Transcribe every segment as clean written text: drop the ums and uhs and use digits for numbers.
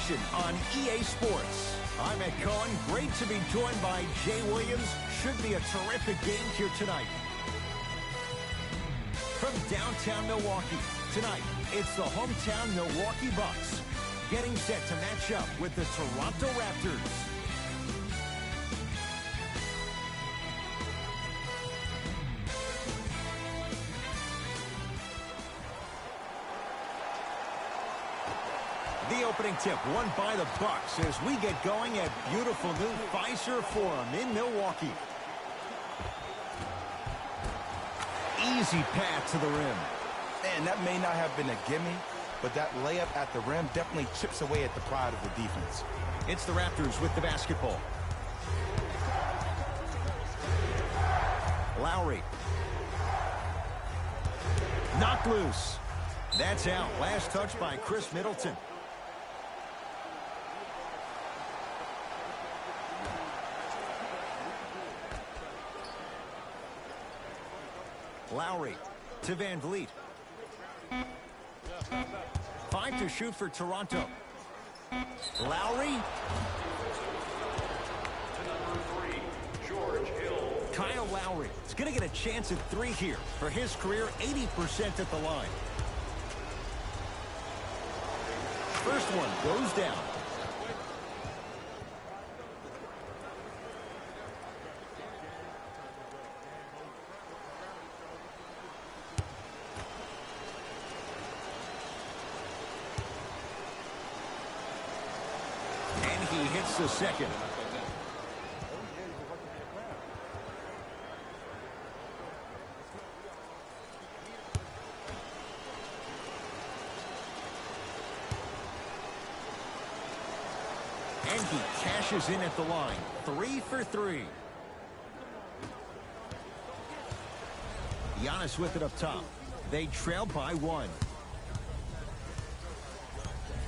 action on EA Sports. I'm Ed Cohen. Great to be joined by Jay Williams. Should be a terrific game here tonight. From downtown Milwaukee, tonight it's the hometown Milwaukee Bucks getting set to match up with the Toronto Raptors. The opening tip won by the Bucks as we get going at beautiful new Fiserv Forum in Milwaukee. Easy path to the rim. And that may not have been a gimme, but that layup at the rim definitely chips away at the pride of the defense. It's the Raptors with the basketball. Lowry. Knocked loose. That's out. Last touch by Chris Middleton. Lowry to Van Vliet. 5 to shoot for Toronto. Lowry. Kyle Lowry is going to get a chance at 3 here. For his career, 80% at the line. First one goes down. He hits the second. And he cashes in at the line. 3 for 3. Giannis with it up top. They trail by 1.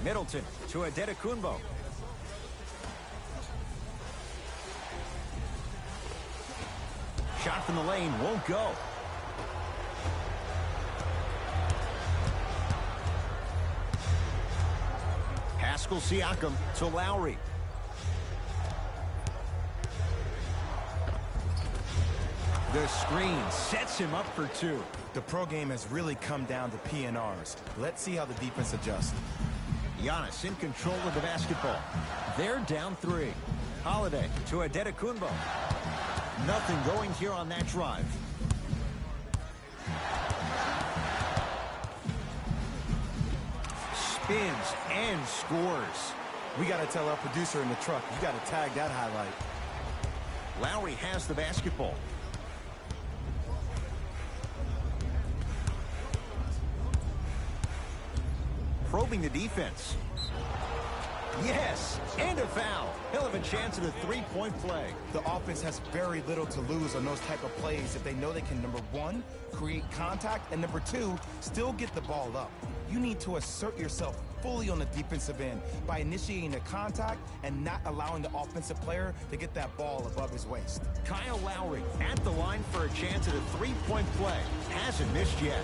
Middleton to Antetokounmpo. Shot from the lane won't go. Pascal Siakam to Lowry. The screen sets him up for 2. The pro game has really come down to PNRs. Let's see how the defense adjusts. Giannis in control of the basketball. They're down 3. Holiday to Antetokounmpo. Nothing going here on that drive. Spins and scores. We got to tell our producer in the truck, you got to tag that highlight. Lowry has the basketball. Probing the defense. Yes, and a foul. He'll have a chance at a 3-point play. The offense has very little to lose on those type of plays if they know they can, number 1, create contact, and number 2, still get the ball up. You need to assert yourself fully on the defensive end by initiating a contact and not allowing the offensive player to get that ball above his waist. Kyle Lowry at the line for a chance at a 3-point play. Hasn't missed yet.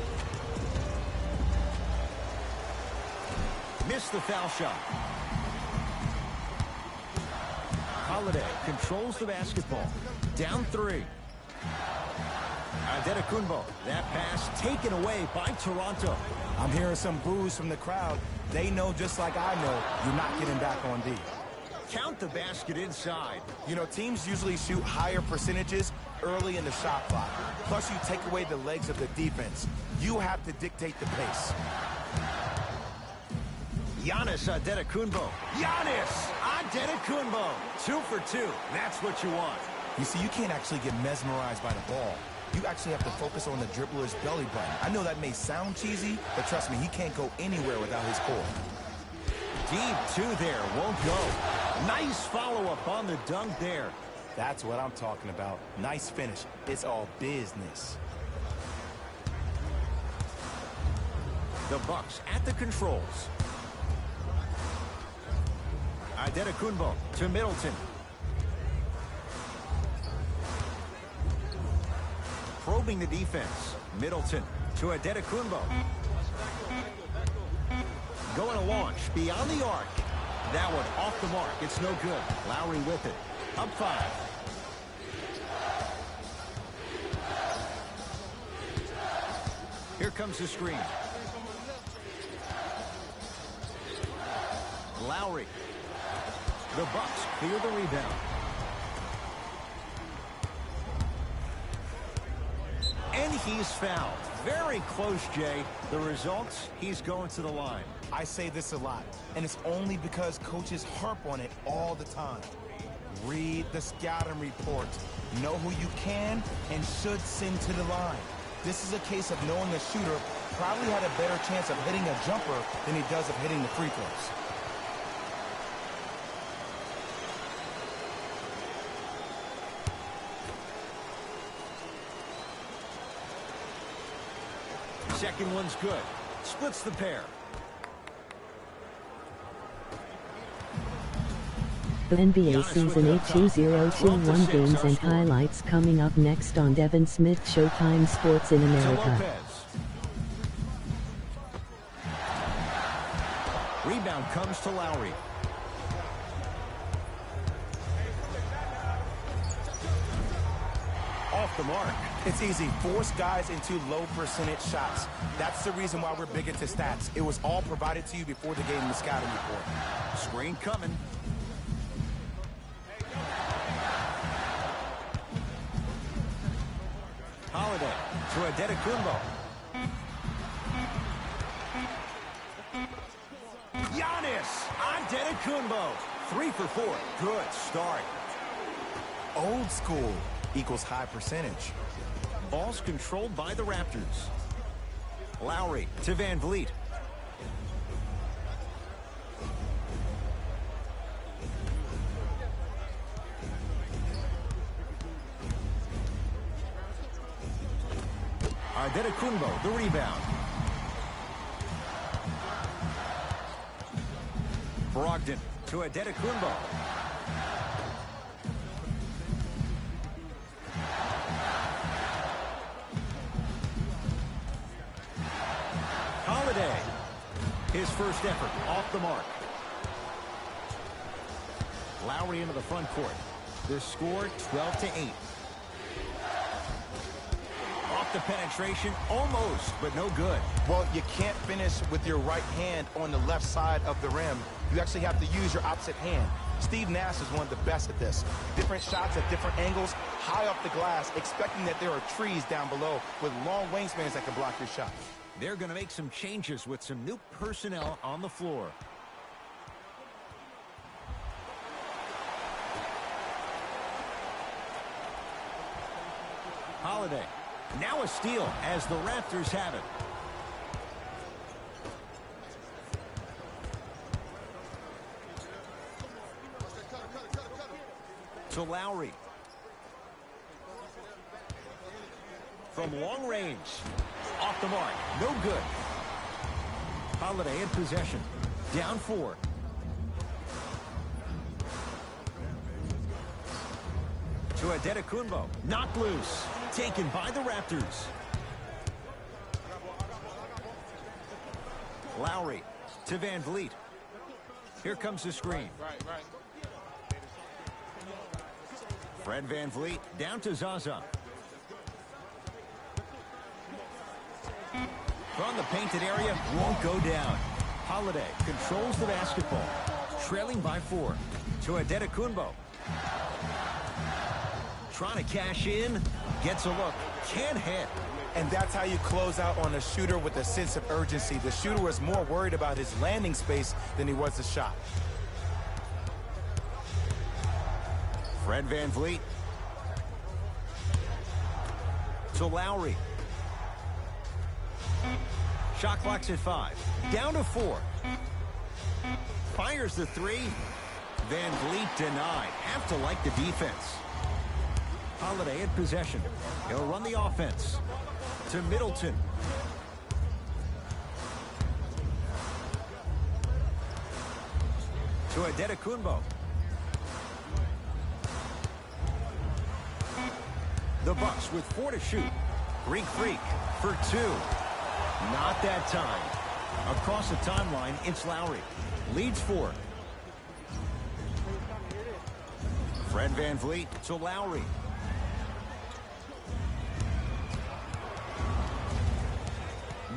Missed the foul shot. Holiday controls the basketball. Down 3. Antetokounmpo. That pass taken away by Toronto. I'm hearing some boos from the crowd. They know, just like I know, you're not getting back on D. Count the basket inside. You know, teams usually shoot higher percentages early in the shot clock. Plus, you take away the legs of the defense. You have to dictate the pace. Giannis Antetokounmpo. Giannis Antetokounmpo. 2 for 2. That's what you want. You see, you can't actually get mesmerized by the ball. You actually have to focus on the dribbler's belly button. I know that may sound cheesy, but trust me, he can't go anywhere without his core. Deep 2 there. Won't go. Nice follow-up on the dunk there. That's what I'm talking about. Nice finish. It's all business. The Bucks at the controls. Antetokounmpo to Middleton. Probing the defense. Middleton to Antetokounmpo. Going to launch beyond the arc. That one off the mark. It's no good. Lowry with it. Up 5. Here comes the screen. Lowry. The Bucks clear the rebound. And he's fouled. Very close, Jay. The results, he's going to the line. I say this a lot, and it's only because coaches harp on it all the time. Read the scouting report. Know who you can and should send to the line. This is a case of knowing the shooter probably had a better chance of hitting a jumper than he does of hitting the free throws. Second one's good. Splits the pair. The NBA Season 8 2021 games and highlights coming up next on Devin Smith Showtime Sports in America. Rebound comes to Lowry. Off the mark. It's easy. Force guys into low percentage shots. That's the reason why we're big into stats. It was all provided to you before the game in the scouting report. Screen coming. Holiday to Antetokounmpo. Giannis Antetokounmpo. 3 for 4. Good start. Old school equals high percentage. Ball's controlled by the Raptors. Lowry to Van Vliet. Antetokounmpo, the rebound. Brogdon to Antetokounmpo. Holiday. His first effort off the mark. Lowry into the front court. The score 12-8. Off the penetration, almost, but no good. Well, you can't finish with your right hand on the left side of the rim. You actually have to use your opposite hand. Steve Nash is one of the best at this. Different shots at different angles, high off the glass, expecting that there are trees down below with long wingspans that can block your shot. They're going to make some changes with some new personnel on the floor. Holiday. Now a steal as the Raptors have it. To Lowry. From long range. Off the mark. No good. Holiday in possession. Down 4. To Antetokounmpo. Knocked loose. Taken by the Raptors. Lowry to Van Vliet. Here comes the screen. Fred Van Vliet down to Zaza. From the painted area, won't go down. Holiday controls the basketball. Trailing by 4. To Antetokounmpo. Trying to cash in. Gets a look. Can't hit. And that's how you close out on a shooter with a sense of urgency. The shooter was more worried about his landing space than he was the shot. Fred Van Vliet. To Lowry. Shot clock's at 5. Down to 4. Fires the 3. Van Vliet denied. Have to like the defense. Holiday in possession. He'll run the offense. To Middleton. To Antetokounmpo. The Bucks with 4 to shoot. Greek Freak for 2. Not that time. Across the timeline, it's Lowry. Leads 4. Fred VanVleet to Lowry.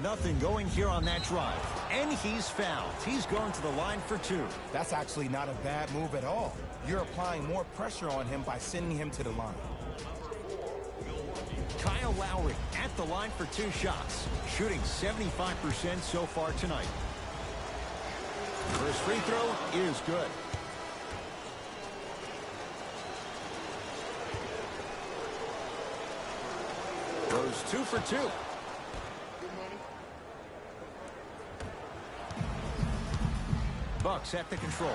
Nothing going here on that drive. And he's fouled. He's going to the line for 2. That's actually not a bad move at all. You're applying more pressure on him by sending him to the line. Kyle Lowry at the line for 2 shots, shooting 75% so far tonight. First free throw is good. Goes 2 for 2. Bucks at the controls.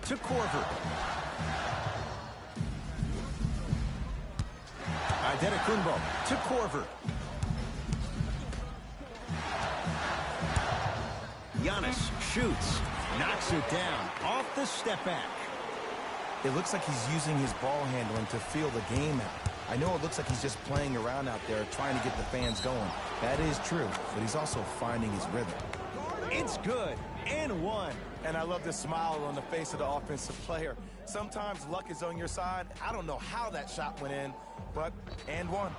To Korver. Antetokounmpo to Korver. Giannis shoots, knocks it down off the step back. It looks like he's using his ball handling to feel the game out. I know it looks like he's just playing around out there trying to get the fans going. That is true, but he's also finding his rhythm. It's good, and 1. And I love the smile on the face of the offensive player. Sometimes luck is on your side. I don't know how that shot went in, but and 1.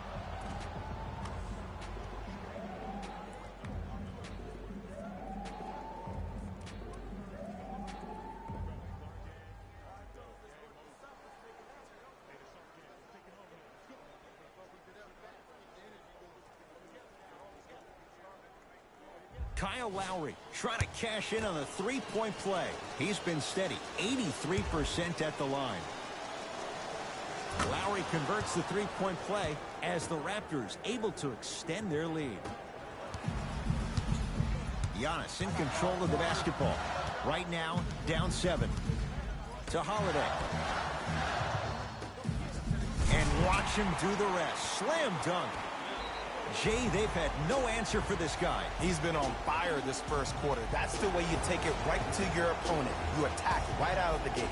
Kyle Lowry trying to cash in on the three-point play. He's been steady, 83% at the line. Lowry converts the three-point play as the Raptors able to extend their lead. Giannis in control of the basketball. Right now, down 7. To Holiday. And watch him do the rest. Slam dunk. Jay, they've had no answer for this guy. He's been on fire this first quarter. That's the way you take it right to your opponent. You attack right out of the gate.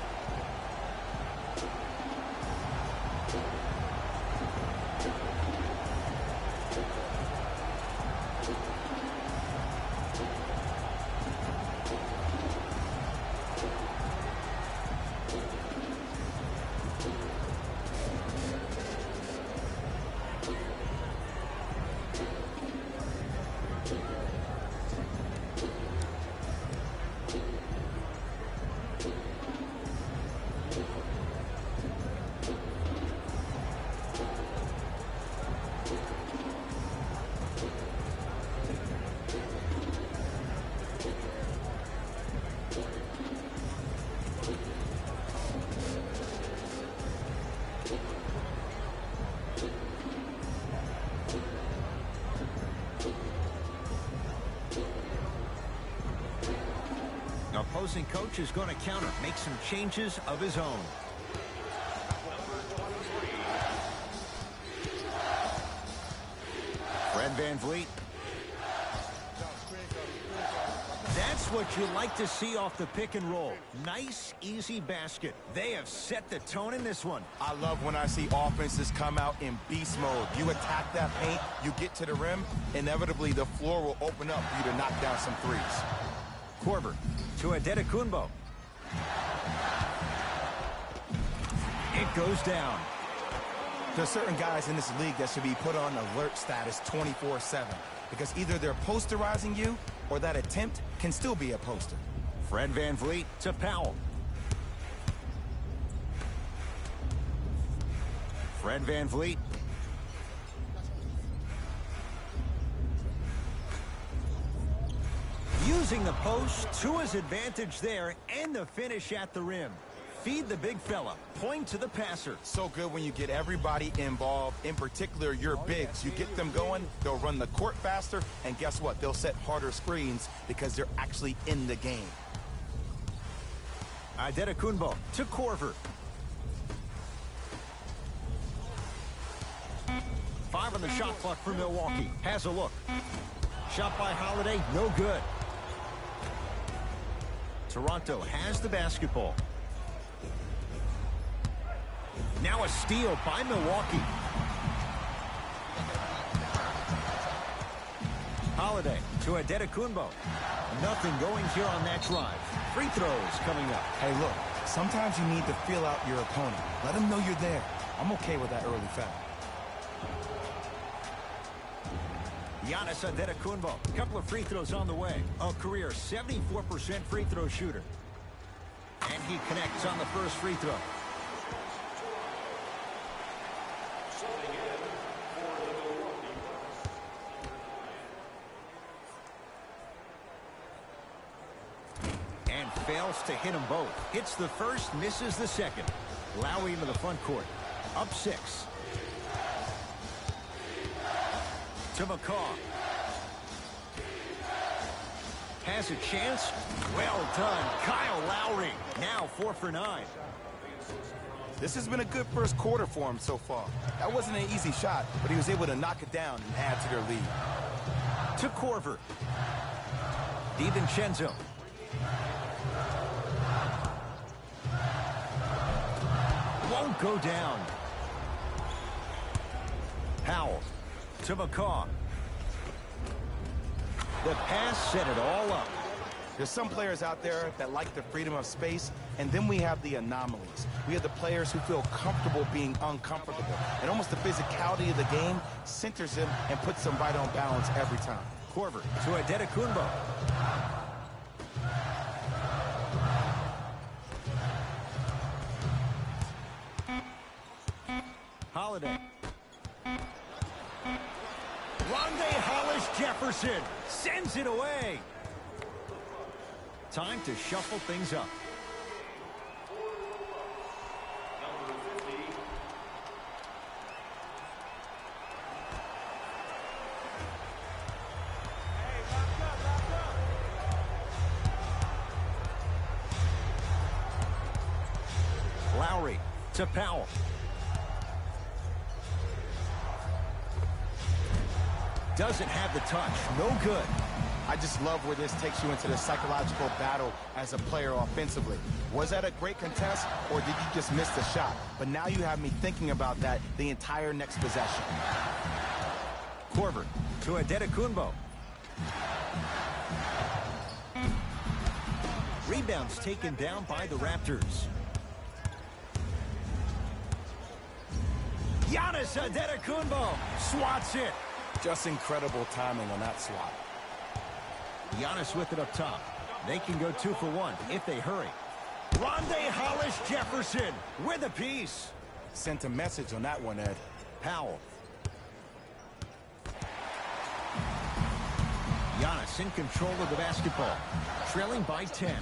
Opposing coach is going to counter, make some changes of his own. Fred VanVleet. That's what you like to see off the pick and roll. Nice, easy basket. They have set the tone in this one. I love when I see offenses come out in beast mode. You attack that paint, you get to the rim, inevitably the floor will open up for you to knock down some threes. Korver to Antetokounmpo. It goes down. There's certain guys in this league that should be put on alert status 24/7 because either they're posterizing you or that attempt can still be a poster. Fred VanVleet to Powell. Fred VanVleet. Using the post to his advantage there and the finish at the rim. Feed the big fella. Point to the passer. So good when you get everybody involved, in particular your bigs. You get them going, they'll run the court faster, and guess what? They'll set harder screens because they're actually in the game. Antetokounmpo to Korver. 5 on the shot clock for Milwaukee. Has a look. Shot by Holiday, no good. Toronto has the basketball. Now a steal by Milwaukee. Holiday to Antetokounmpo. Nothing going here on that drive. Free throws coming up. Hey, look, sometimes you need to feel out your opponent. Let them know you're there. I'm okay with that early foul. Giannis Antetokounmpo, a couple of free throws on the way. A career 74% free throw shooter. And he connects on the first free throw. And fails to hit them both. Hits the first, misses the second. Lowry into the front court. Up 6. To McCaw. Has a chance. Well done. Kyle Lowry. Now 4 for 9. This has been a good first quarter for him so far. That wasn't an easy shot, but he was able to knock it down and add to their lead. To Korver. DiVincenzo. Won't go down. Powell. To McCaw. The pass set it all up. There's some players out there that like the freedom of space, and then we have the anomalies. We have the players who feel comfortable being uncomfortable. And almost the physicality of the game centers them and puts them right on balance every time. Korver to Antetokounmpo. Holiday. Rondé Hollis-Jefferson sends it away. Time to shuffle things up. Lowry to Powell. Doesn't have the touch. No good. I just love where this takes you into the psychological battle as a player offensively. Was that a great contest, or did you just miss the shot? But now you have me thinking about that the entire next possession. Korver to Antetokounmpo. Rebounds taken down by the Raptors. Giannis Antetokounmpo swats it. Just incredible timing on that swat. Giannis with it up top. They can go 2 for 1 if they hurry. Rondé Hollis-Jefferson with a piece. Sent a message on that one, Ed. Powell. Giannis in control of the basketball. Trailing by 10.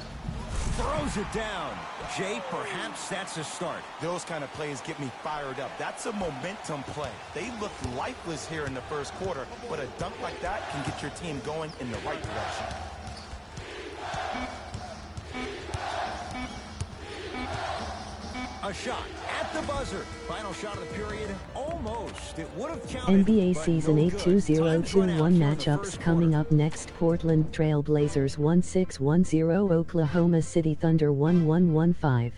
Throws it down. Jay, perhaps that's a start. Those kind of plays get me fired up. That's a momentum play. They looked lifeless here in the first quarter, but a dunk like that can get your team going in the right direction. A shot at the buzzer. Final shot of the period. Almost. It would have counted. NBA but Season no 8 good. 2021 Time's run out here in the matchups first coming quarter. up next. Portland Trail Blazers 1610, Oklahoma City Thunder 1115.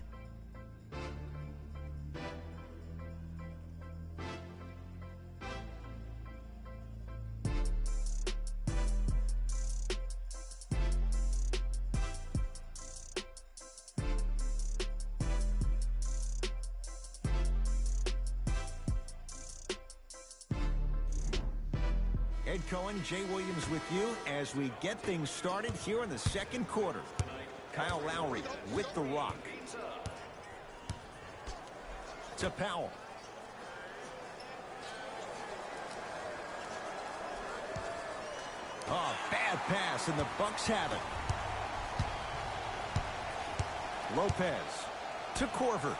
Ed Cohen, Jay Williams with you as we get things started here in the second quarter. Kyle Lowry with the rock. To Powell. Oh, bad pass, and the Bucks have it. Lopez to Korver.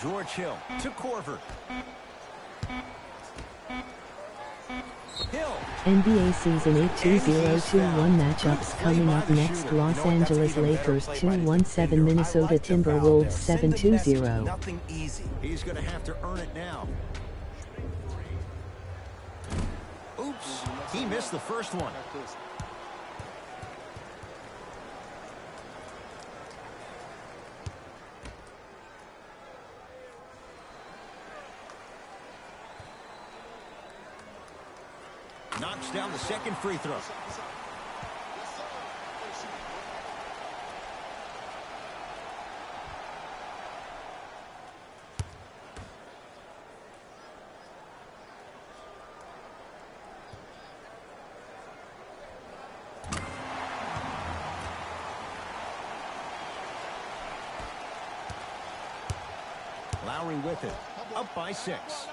George Hill to Korver. Hill. NBA Season 8 2021 matchups coming up next. Los Angeles Lakers 217, Minnesota Timberwolves 720. Nothing easy. He's going to have to earn it now. Oops, he missed the first one. on the second free throw. Lowry with it, up by 6.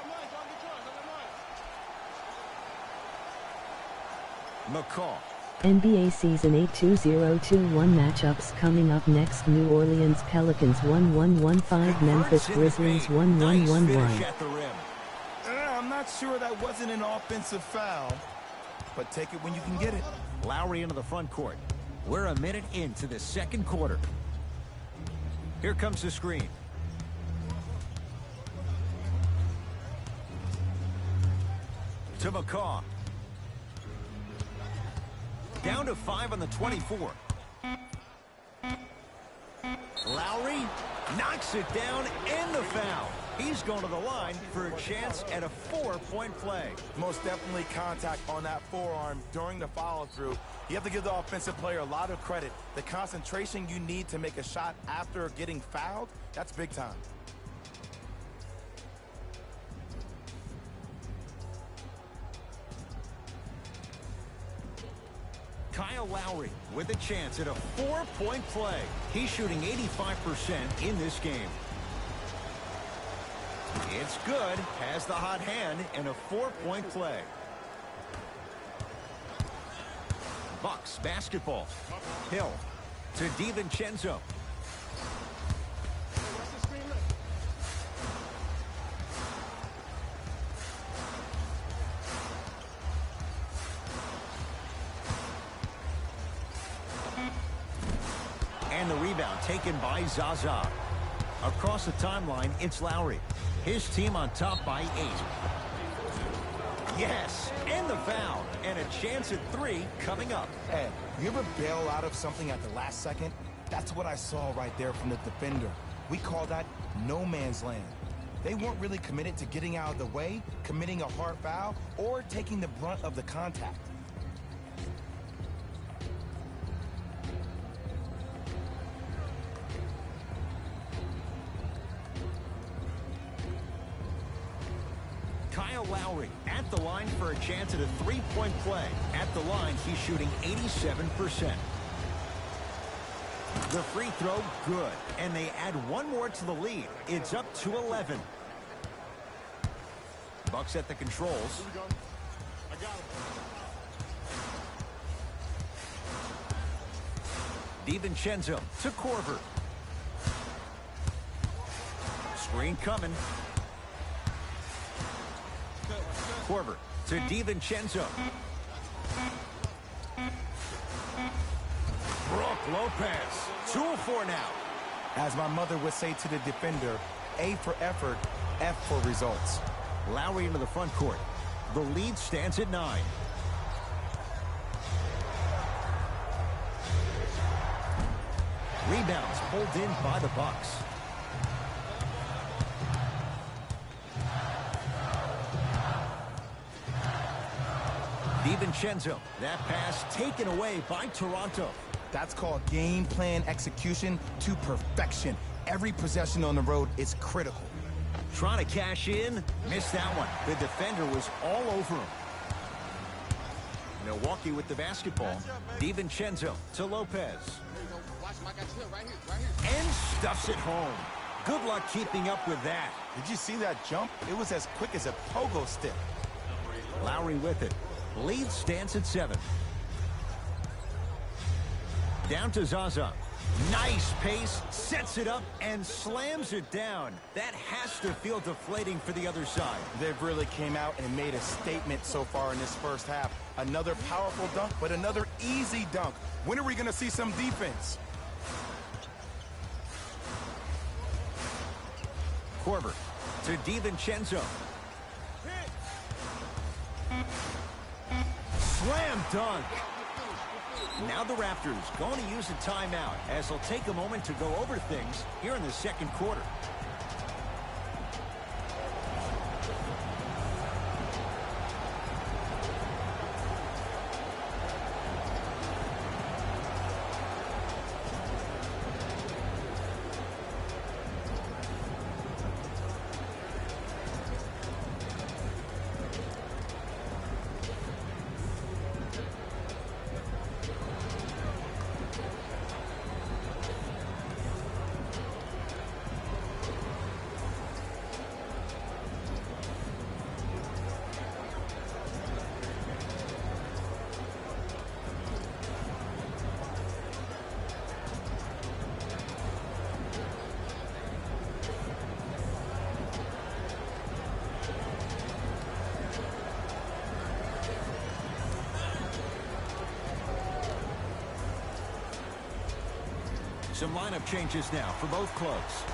McCall. NBA Season 8 2021 matchups coming up next. New Orleans Pelicans 1-1-1-5, Memphis Grizzlies 1-1-1-1. I'm not sure that wasn't an offensive foul, but take it when you can get it. Lowry into the front court. We're a minute into the second quarter. Here comes the screen. To McCall. Down to 5 on the 24. Lowry knocks it down and the foul. He's going to the line for a chance at a 4-point play. Most definitely contact on that forearm during the follow-through. You have to give the offensive player a lot of credit. The concentration you need to make a shot after getting fouled, that's big time. Kyle Lowry with a chance at a 4-point play. He's shooting 85% in this game. It's good, has the hot hand, and a 4-point play. Bucks basketball. Hill to DiVincenzo. And the rebound taken by Zaza. Across the timeline, it's Lowry. His team on top by 8. Yes, and the foul. And a chance at 3 coming up. Hey, you ever bail out of something at the last second? That's what I saw right there from the defender. We call that no man's land. They weren't really committed to getting out of the way, committing a hard foul, or taking the brunt of the contact. Kyle Lowry at the line for a chance at a 3-point play. At the line, he's shooting 87%. The free throw, good. And they add one more to the lead. It's up to 11. Bucks at the controls. I got him. DiVincenzo to Korver. Screen coming. Korver to DiVincenzo. Brook Lopez. 2-4 now. As my mother would say to the defender, A for effort, F for results. Lowry into the front court. The lead stands at 9. Rebounds pulled in by the Bucks. DiVincenzo. That pass taken away by Toronto. That's called game plan execution to perfection. Every possession on the road is critical. Trying to cash in. Missed that one. The defender was all over him. Milwaukee with the basketball. DiVincenzo to Lopez. And stuffs it home. Good luck keeping up with that. Did you see that jump? It was as quick as a pogo stick. Lowry with it. Lead stands at 7. Down to Zaza. Nice pace, sets it up, and slams it down. That has to feel deflating for the other side. They've really came out and made a statement so far in this first half. Another powerful dunk, but another easy dunk. When are we going to see some defense? Korver to DiVincenzo. Slam dunk. Now the Raptors going to use a timeout as they'll take a moment to go over things here in the second quarter. Some lineup changes now for both clubs.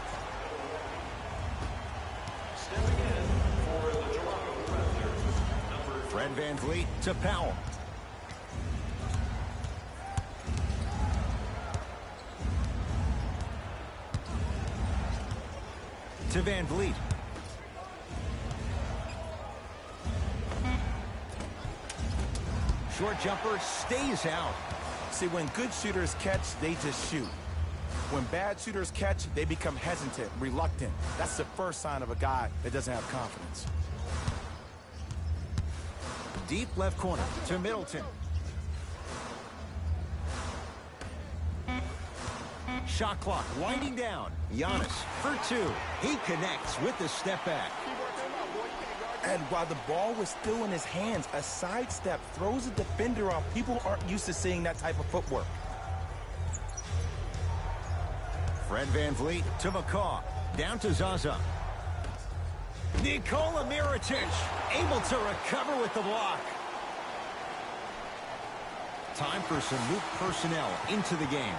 Stepping in for the Toronto Raptors, number Fred VanVleet to Powell. To VanVleet. Short jumper stays out. See, when good shooters catch, they just shoot. When bad shooters catch, they become hesitant, reluctant. That's the first sign of a guy that doesn't have confidence. Deep left corner to Middleton. Shot clock winding down. Giannis for two. He connects with the step back. And while the ball was still in his hands, a sidestep throws a defender off. People aren't used to seeing that type of footwork. Fred VanVleet to McCaw. Down to Zaza. Nikola Mirotic able to recover with the block. Time for some new personnel into the game.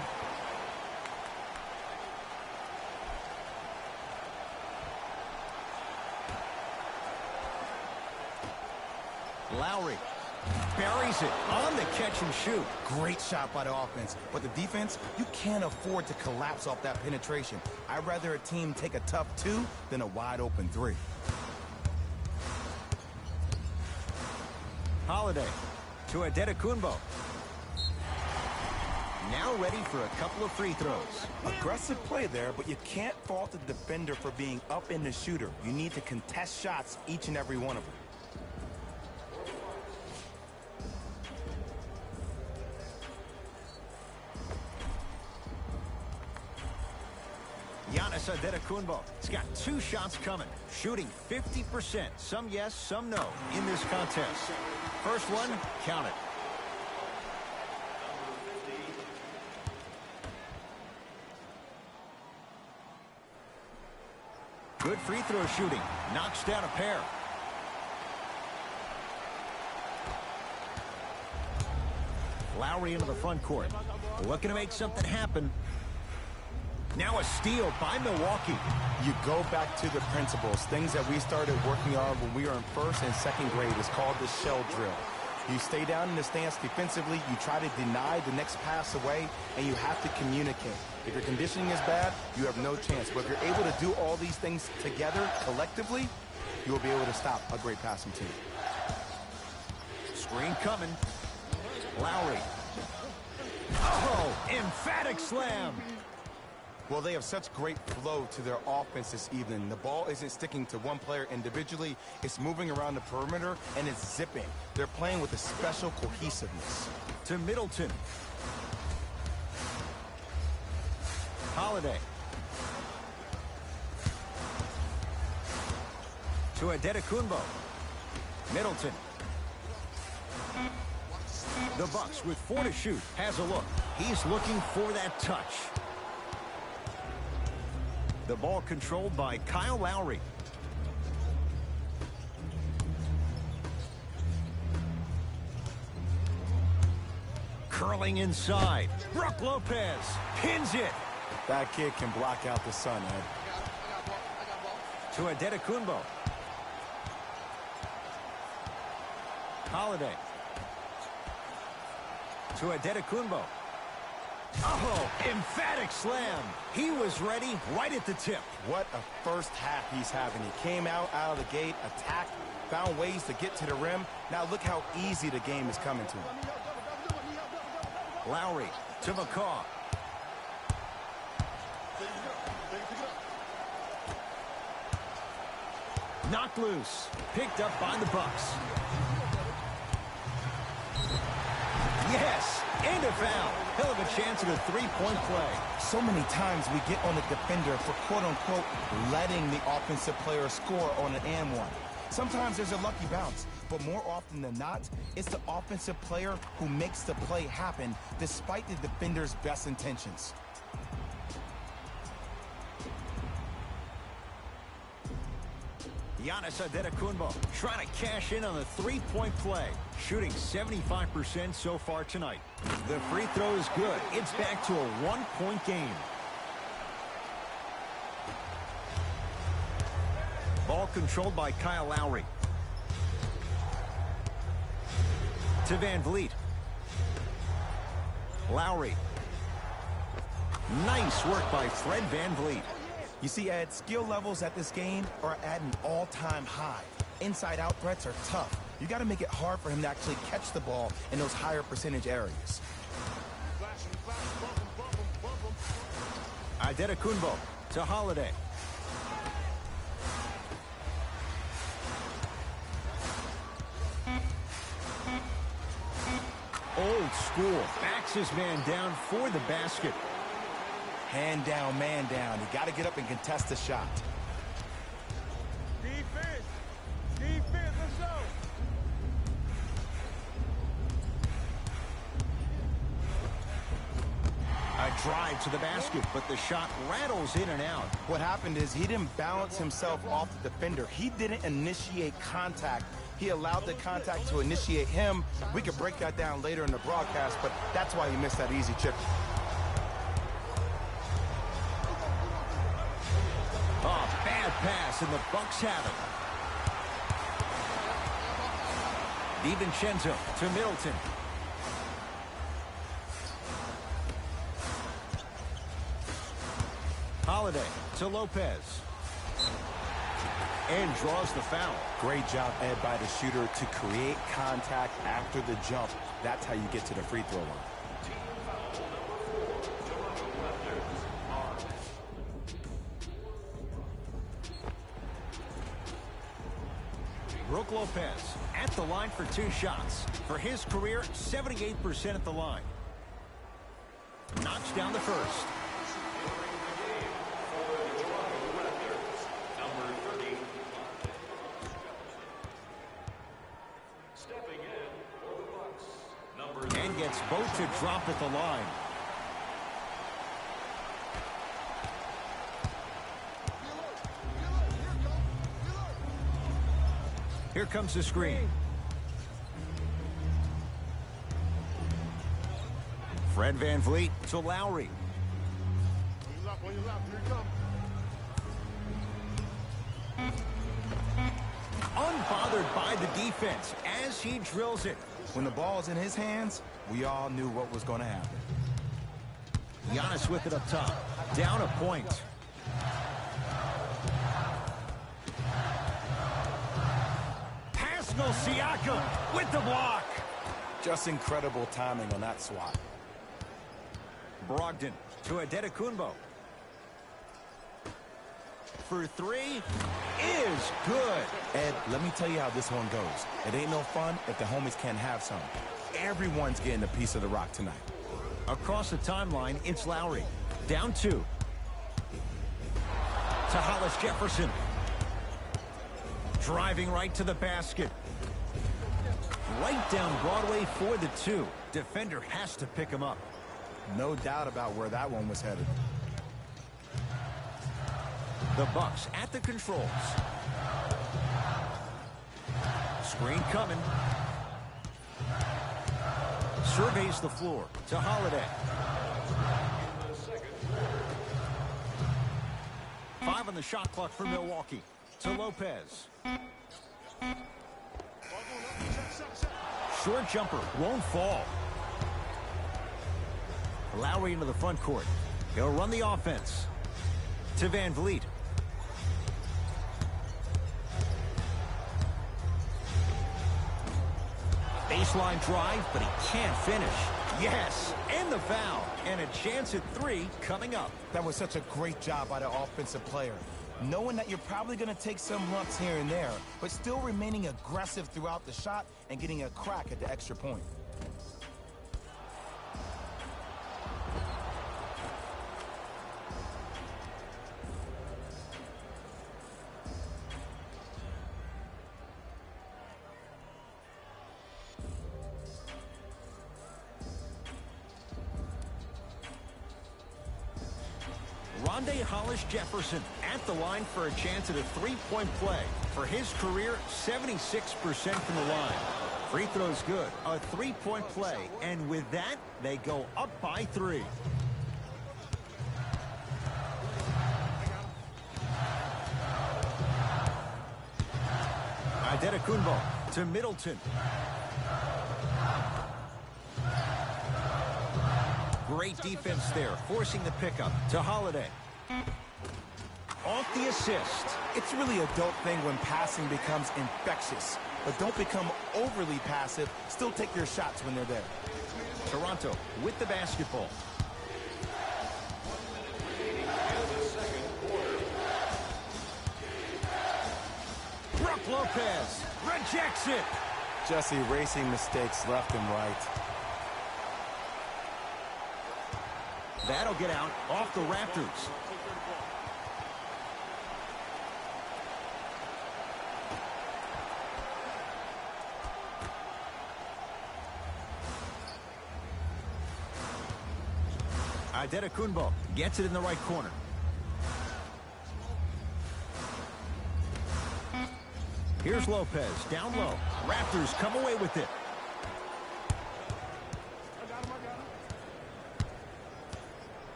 Lowry buries it on the catch and shoot. Great shot by the offense, but the defense, you can't afford to collapse off that penetration. I'd rather a team take a tough two than a wide open three. Holiday to Adetokunbo. Now ready for a couple of free throws. Aggressive play there, but you can't fault the defender for being up in the shooter. You need to contest shots, each and every one of them. Giannis Adetokunbo. He's got two shots coming. Shooting 50%. Some yes, some no in this contest. First one, count it. Good free throw shooting. Knocks down a pair. Lowry into the front court. Looking to make something happen. Now a steal by Milwaukee. You go back to the principles, things that we started working on when we were in first and second grade. It's called the shell drill. You stay down in the stance defensively, you try to deny the next pass away, and you have to communicate. If your conditioning is bad, you have no chance. But if you're able to do all these things together, collectively, you will be able to stop a great passing team. Screen coming. Lowry. Oh, emphatic slam. Well, they have such great flow to their offense this evening. The ball isn't sticking to one player individually. It's moving around the perimeter, and it's zipping. They're playing with a special cohesiveness. To Middleton. Holiday. To Adetokunbo. Middleton. The Bucks with 4 to shoot. Has a look. He's looking for that touch. The ball controlled by Kyle Lowry. Curling inside. Brook Lopez pins it. That kid can block out the sun, Ed. To Adetokunbo. Holiday. To Adetokunbo. Oh, emphatic slam. He was ready right at the tip. What a first half he's having. He came out of the gate, attacked, found ways to get to the rim. Now look how easy the game is coming to him. Lowry to McCaw. Knocked loose. Picked up by the Bucks. Yes, and a foul. He'll have a chance at a three-point play. So many times we get on the defender for quote-unquote letting the offensive player score on an and one. Sometimes there's a lucky bounce, but more often than not, it's the offensive player who makes the play happen despite the defender's best intentions. Giannis Adetokunbo trying to cash in on the three-point play. Shooting 75% so far tonight. The free throw is good. It's back to a one-point game. ball controlled by Kyle Lowry. To Van Vliet. Lowry. Nice work by Fred Van Vliet. You see, Ed, skill levels at this game are at an all-time high. Inside-out threats are tough. You got to make it hard for him to actually catch the ball in those higher percentage areas. Adetokunbo to Holiday. Old school. Backs his man down for the basket. Hand down, man down. You got to get up and contest the shot. Defense. Defense, let's go. A drive to the basket, but the shot rattles in and out. What happened is he didn't balance himself off the defender. He didn't initiate contact. He allowed the contact to initiate him. We could break that down later in the broadcast, but that's why he missed that easy chip. Oh, bad pass, and the Bucks have it. DiVincenzo to Middleton. Holiday to Lopez. And draws the foul. Great job, Ed, by the shooter to create contact after the jump. That's how you get to the free throw line. Brook Lopez at the line for 2 shots. For his career, 78% at the line. Knocks down the first. And gets both to drop at the line. Here comes the screen. Fred Van Vliet to Lowry. Unbothered by the defense as he drills it. When the ball's in his hands, we all knew what was going to happen. Giannis with it up top. Down a point. Pascal Siakam with the block. Just incredible timing on that swat. Brogdon to Adetokunbo. For 3 is good. Ed, let me tell you how this one goes. It ain't no fun if the homies can't have some. Everyone's getting a piece of the rock tonight. Across the timeline, it's Lowry. Down 2. To Hollis Jefferson. Driving right to the basket. Right down Broadway for the 2. Defender has to pick him up. No doubt about where that one was headed. The Bucks at the controls. Screen coming. Surveys the floor to Holiday. 5 on the shot clock for Milwaukee. To Lopez. Short jumper won't fall. Lowry into the front court. He'll run the offense. To Van Vliet. Baseline drive, but he can't finish. Yes, and the foul. And a chance at 3 coming up. That was such a great job by the offensive player. Knowing that you're probably going to take some lumps here and there, but still remaining aggressive throughout the shot and getting a crack at the extra point. Rondé Hollis Jefferson at the line for a chance at a 3-point play. For his career, 76% from the line. Free throw's good. A 3-point play. And with that, they go up by 3. Antetokounmpo to Middleton. Great defense there, forcing the pickup to Holiday. Off the assist. It's really a dope thing when passing becomes infectious. But don't become overly passive. Still take your shots when they're there. Toronto with the basketball. Brook Lopez rejects it. Just erasing mistakes left and right. That'll get out off the Raptors. Antetokounmpo gets it in the right corner. Here's Lopez down low. Raptors come away with it.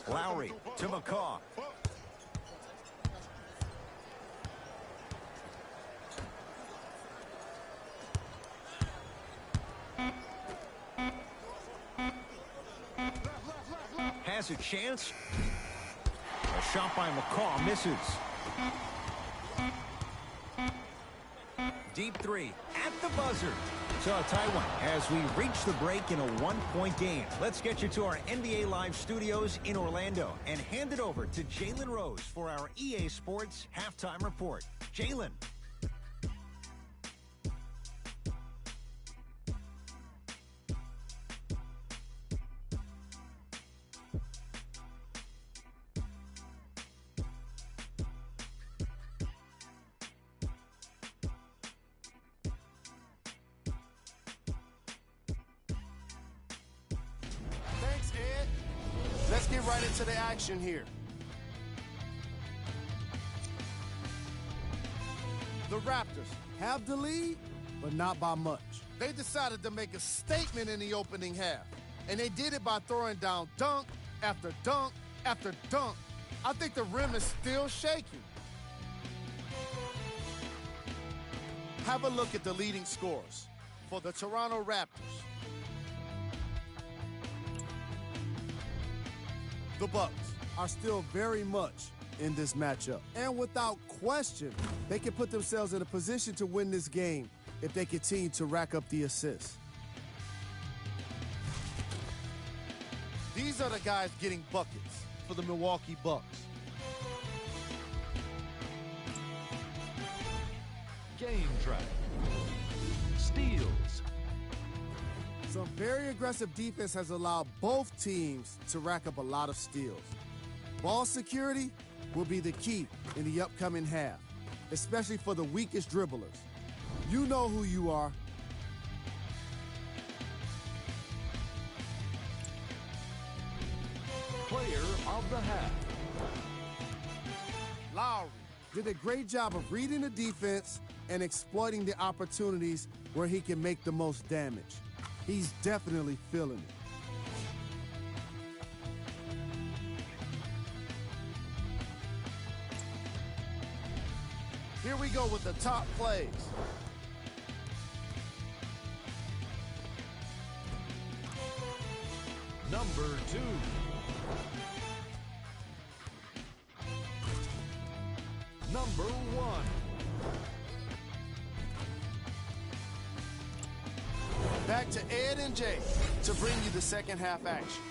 Lowry to McCaw. Has a chance. A shot by McCaw misses. Deep three at the buzzer. So a tie one as we reach the break in a one-point game. Let's get you to our NBA Live studios in Orlando and hand it over to Jalen Rose for our EA Sports halftime report. Jalen. Let's get right into the action here. The Raptors have the lead, but not by much. They decided to make a statement in the opening half, and they did it by throwing down dunk after dunk after dunk. I think the rim is still shaking. Have a look at the leading scorers for the Toronto Raptors. The Bucks are still very much in this matchup. And without question, they can put themselves in a position to win this game if they continue to rack up the assists. These are the guys getting buckets for the Milwaukee Bucks. Game track. Steals. Some very aggressive defense has allowed both teams to rack up a lot of steals. Ball security will be the key in the upcoming half, especially for the weakest dribblers. You know who you are. Player of the half. Lowry did a great job of reading the defense and exploiting the opportunities where he can make the most damage. He's definitely feeling it. Here we go with the top plays. Number 2. Number 1. Back to Ed and Jay to bring you the second half action.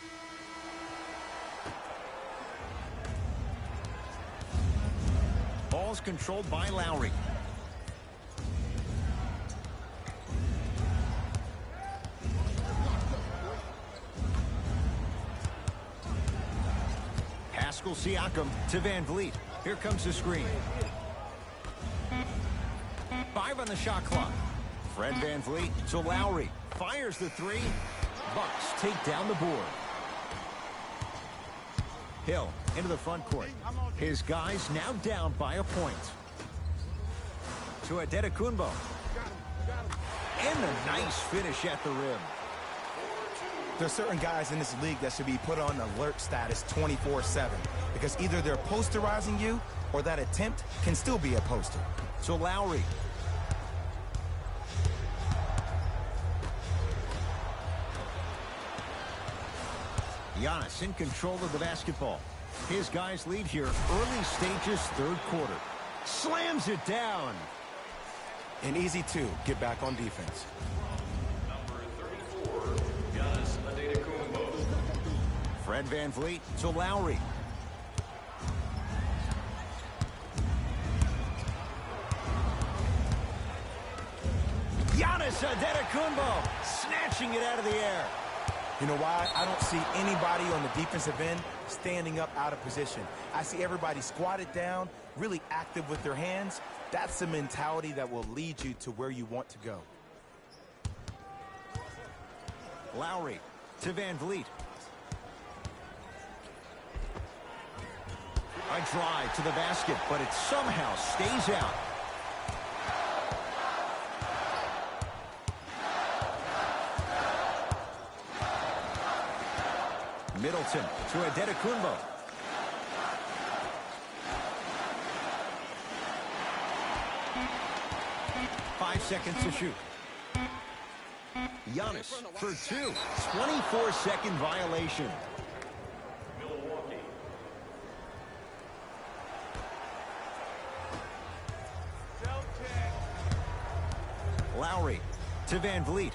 Ball's controlled by Lowry. Pascal Siakam to Van Vliet. Here comes the screen. 5 on the shot clock. Fred Van Vliet to Lowry. Fires the three. Bucks take down the board. Hill into the front court. His guys now down by a point. To Antetokounmpo. And a nice finish at the rim. There are certain guys in this league that should be put on alert status 24/7 because either they're posterizing you or that attempt can still be a poster. So Lowry. Giannis in control of the basketball. His guys lead here early stages, third quarter. Slams it down. An easy two, get back on defense. Number 34, Giannis Antetokounmpo. Fred VanVleet to Lowry. Giannis Antetokounmpo snatching it out of the air. You know why? I don't see anybody on the defensive end standing up out of position. I see everybody squatted down, really active with their hands. That's the mentality that will lead you to where you want to go. Lowry to VanVleet. A drive to the basket, but it somehow stays out. Middleton to Antetokounmpo. Five seconds to shoot. Giannis for two. 24-second violation. Milwaukee. Lowry to VanVleet.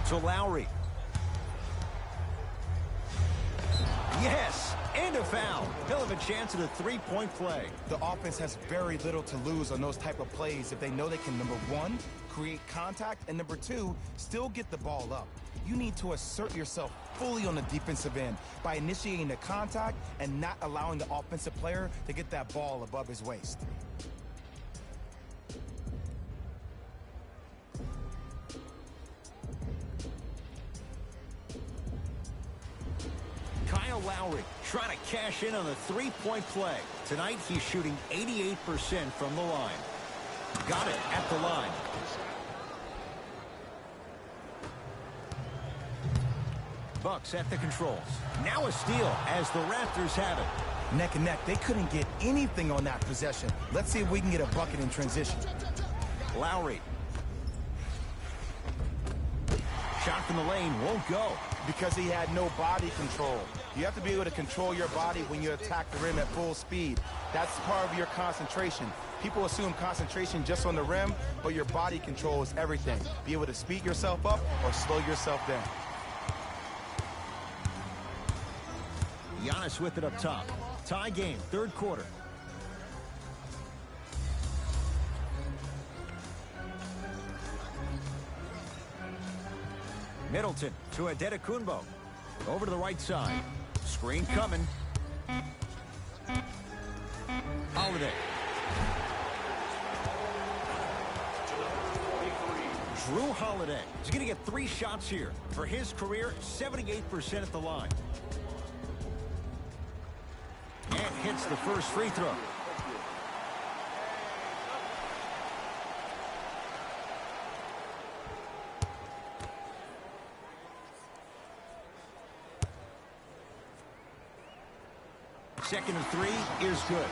To Lowry. Yes, and a foul. He'll have a chance at a three-point play. The offense has very little to lose on those type of plays if they know they can, number one, create contact, and number two, still get the ball up. You need to assert yourself fully on the defensive end by initiating the contact and not allowing the offensive player to get that ball above his waist. Kyle Lowry trying to cash in on a three-point play. Tonight, he's shooting 88% from the line. Got it at the line. Bucks at the controls. Now a steal as the Raptors have it. Neck and neck, they couldn't get anything on that possession. Let's see if we can get a bucket in transition. Lowry. Shot from the lane won't go. Because he had no body control. You have to be able to control your body when you attack the rim at full speed. That's part of your concentration. People assume concentration just on the rim, but your body control is everything. Be able to speed yourself up or slow yourself down. Giannis with it up top. Tie game, third quarter. Middleton to Antetokounmpo. Over to the right side. Screen coming. Holiday. Drew Holiday. He's going to get 3 shots here. For his career, 78% at the line. And hits the first free throw. Second and 3 is good.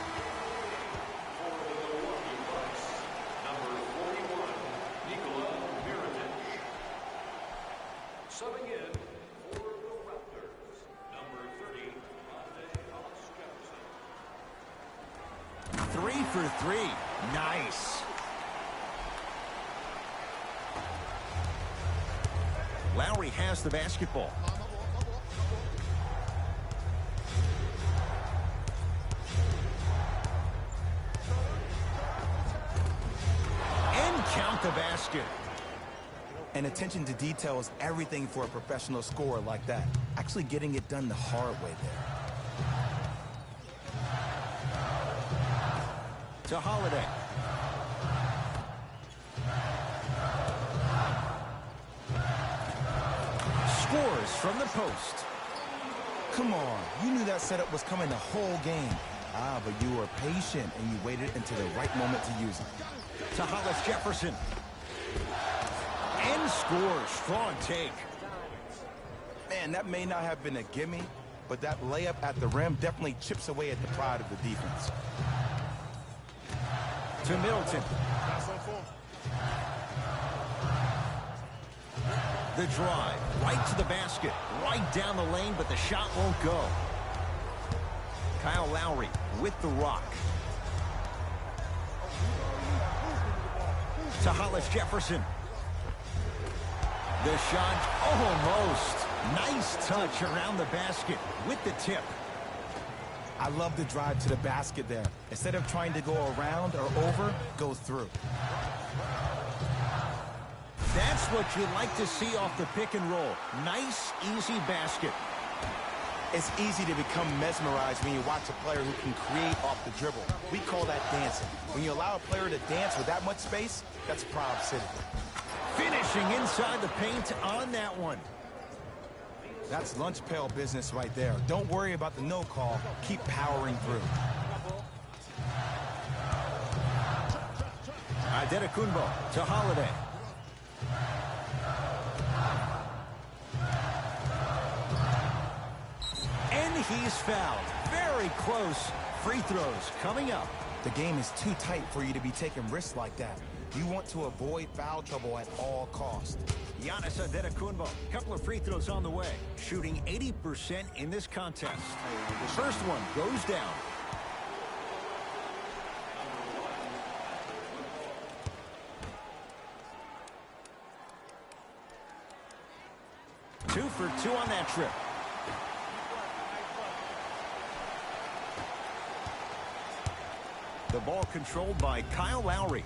Number 41, Nikola Mirotic. Subbing in for the Raptors, number 30, Hollis Jefferson. 3 for 3. Nice. Lowry has the basketball. Count the basket. And attention to detail is everything for a professional scorer like that. Actually getting it done the hard way there. To Holiday. Scores from the post. Come on, you knew that setup was coming the whole game. But you were patient and you waited until the right moment to use it. To Hollis Jefferson. And scores. Strong take. Man, that may not have been a gimme, but that layup at the rim definitely chips away at the pride of the defense. To Middleton. The drive, right to the basket, right down the lane, but the shot won't go. Kyle Lowry with the rock. To Hollis Jefferson. The shot, almost. Nice touch around the basket with the tip. I love the drive to the basket there. Instead of trying to go around or over, go through. That's what you like to see off the pick and roll. Nice, easy basket. It's easy to become mesmerized when you watch a player who can create off the dribble. We call that dancing. When you allow a player to dance with that much space, that's Proud City. Finishing inside the paint on that one. That's lunch pail business right there. Don't worry about the no call. Keep powering through. Adetokunbo to Holiday. And he's fouled. Very close. Free throws coming up. The game is too tight for you to be taking risks like that. You want to avoid foul trouble at all costs. Giannis Adetokunbo, couple of free throws on the way. Shooting 80% in this contest. The first one goes down. Two for two on that trip. The ball controlled by Kyle Lowry.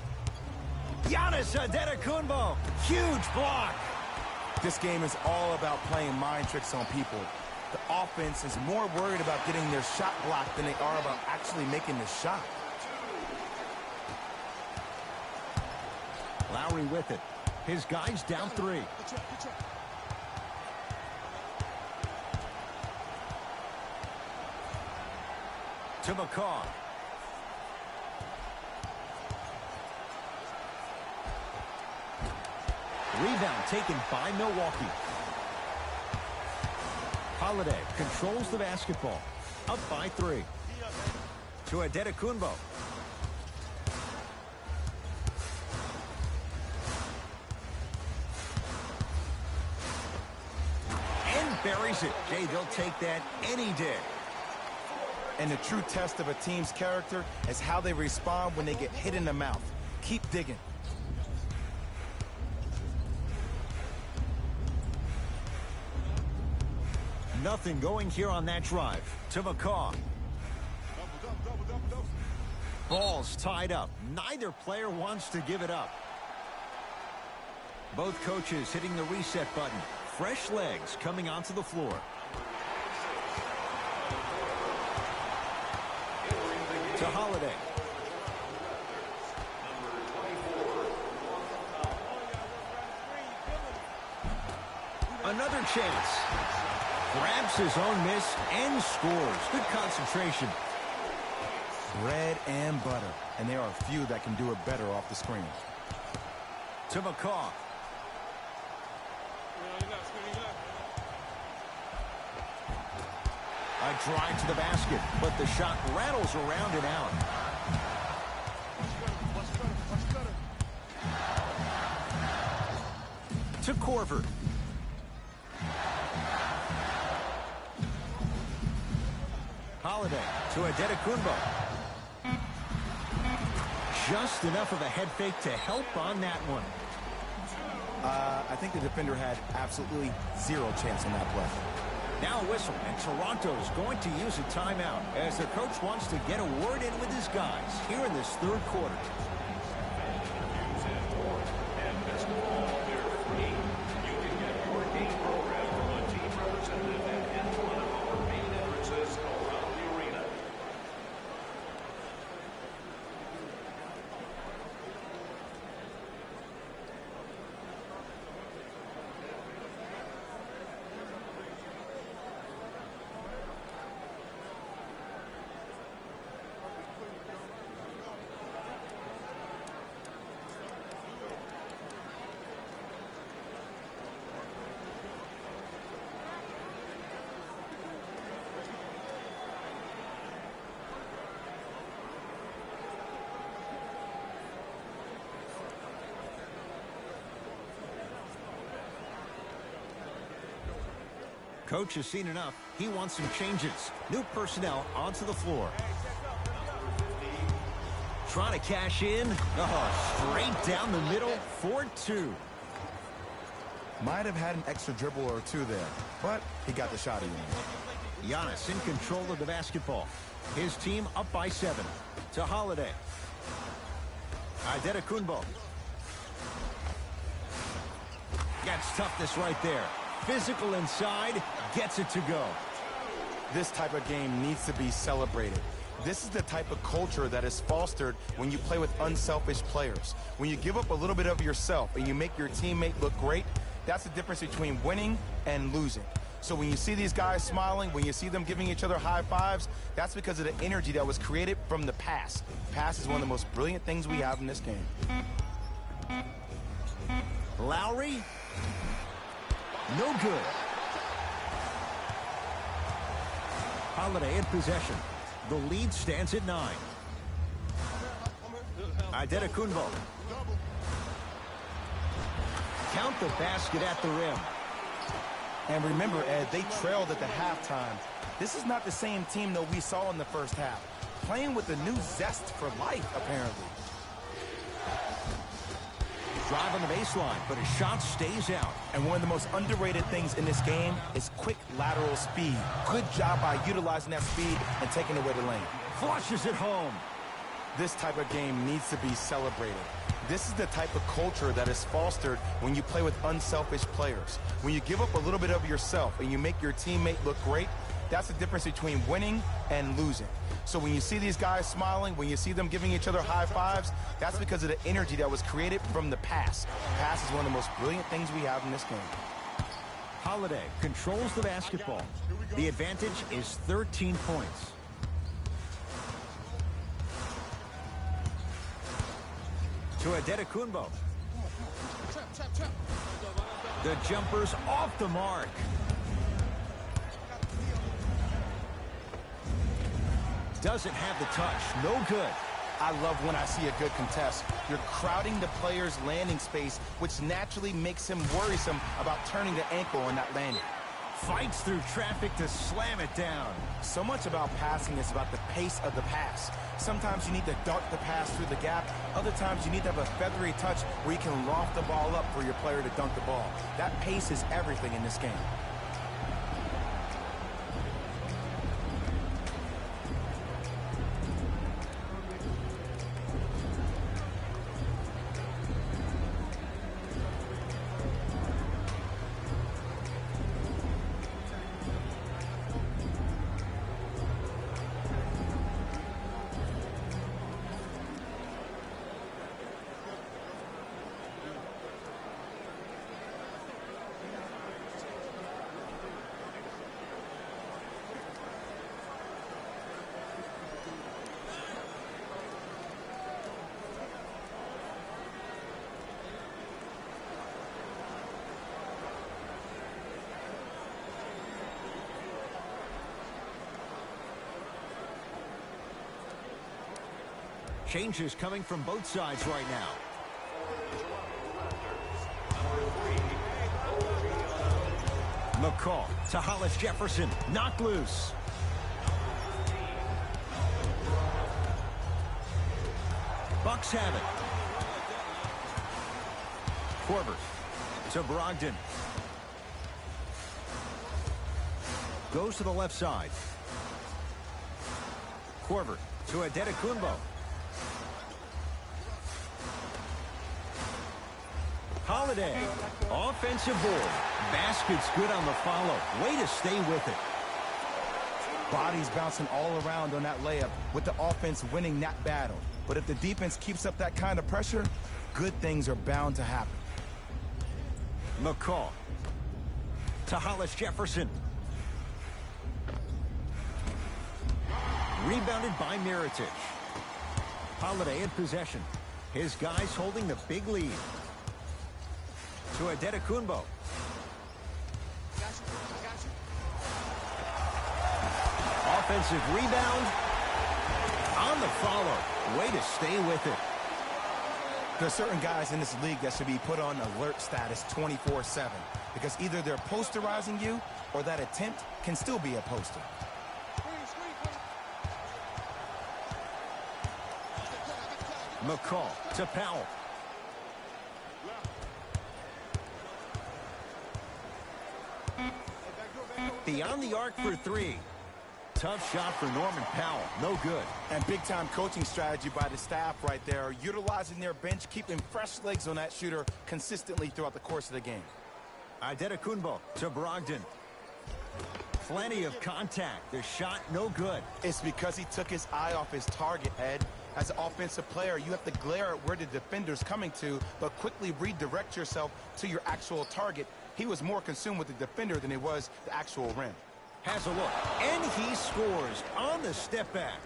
Giannis Adetokunbo, huge block. This game is all about playing mind tricks on people. The offense is more worried about getting their shot blocked than they are about actually making the shot. Lowry with it. His guys down three. To McCaw. Rebound taken by Milwaukee. Holiday controls the basketball. Up by three. To Adetokunbo. And buries it. Jay, they'll take that any day. And the true test of a team's character is how they respond when they get hit in the mouth. Keep digging. Nothing going here on that drive. To McCaw. Ball's tied up. Neither player wants to give it up. Both coaches hitting the reset button. Fresh legs coming onto the floor. To Holiday. Another chance. Grabs his own miss and scores. Good concentration. Bread and butter. And there are few that can do it better off the screen. To McCaw. A drive to the basket, but the shot rattles around and out. To Korver. Holiday to Adetokunbo. Just enough of a head fake to help on that one. I think the defender had absolutely zero chance on that play. Now a whistle, and Toronto's going to use a timeout as their coach wants to get a word in with his guys here in this third quarter. Coach has seen enough. He wants some changes. New personnel onto the floor. Trying to cash in. Oh, straight down the middle for two. Might have had an extra dribble or two there, but he got the shot in. Giannis in control of the basketball. His team up by 7. To Holiday. Antetokounmpo. Gets toughness right there. Physical inside. Gets it to go. This type of game needs to be celebrated. This is the type of culture that is fostered when you play with unselfish players. When you give up a little bit of yourself and you make your teammate look great, that's the difference between winning and losing. So when you see these guys smiling, when you see them giving each other high fives, that's because of the energy that was created from the pass. Pass is one of the most brilliant things we have in this game. Lowry. No good. Holiday in possession. The lead stands at 9. Antetokounmpo. Count the basket at the rim. And remember, Ed, they trailed at the halftime. This is not the same team that we saw in the first half. Playing with a new zest for life, apparently. Drive on the baseline, but his shot stays out. And one of the most underrated things in this game is quick lateral speed. Good job by utilizing that speed and taking away the lane. Flushes it home. This type of game needs to be celebrated. This is the type of culture that is fostered when you play with unselfish players. When you give up a little bit of yourself and you make your teammate look great, that's the difference between winning and losing. So when you see these guys smiling, when you see them giving each other high fives, that's because of the energy that was created from the pass. Pass is one of the most brilliant things we have in this game. Holiday controls the basketball. The advantage is 13 points. To Antetokounmpo. The jumper's off the mark. Doesn't have the touch. No good. I love when I see a good contest. You're crowding the player's landing space, which naturally makes him worrisome about turning the ankle on that landing. Fights through traffic to slam it down. So much about passing is about the pace of the pass. Sometimes you need to dart the pass through the gap. Other times you need to have a feathery touch where you can loft the ball up for your player to dunk the ball. That pace is everything in this game. Changes coming from both sides right now. McCall to Hollis Jefferson. Knocked loose. Bucks have it. Korver to Brogdon. Goes to the left side. Korver to Antetokounmpo. Holiday. Offensive board. Basket's good on the follow. Way to stay with it. Bodies bouncing all around on that layup with the offense winning that battle. But if the defense keeps up that kind of pressure, good things are bound to happen. McCall to Hollis Jefferson. Rebounded by Mirotic. Holiday in possession. His guys holding the big lead. To Antetokounmpo. Offensive rebound. On the follow. Way to stay with it. There are certain guys in this league that should be put on alert status 24/7 because either they're posterizing you or that attempt can still be a poster. McCall to Powell. Beyond the arc for three. Tough shot for Norman Powell. No good. And big-time coaching strategy by the staff right there, utilizing their bench, keeping fresh legs on that shooter consistently throughout the course of the game. Antetokounmpo to Brogdon. Plenty of contact. The shot no good. It's because he took his eye off his target, Ed. As an offensive player, you have to glare at where the defender's coming to, but quickly redirect yourself to your actual target. He was more consumed with the defender than he was the actual rim. Has a look, and he scores on the step back.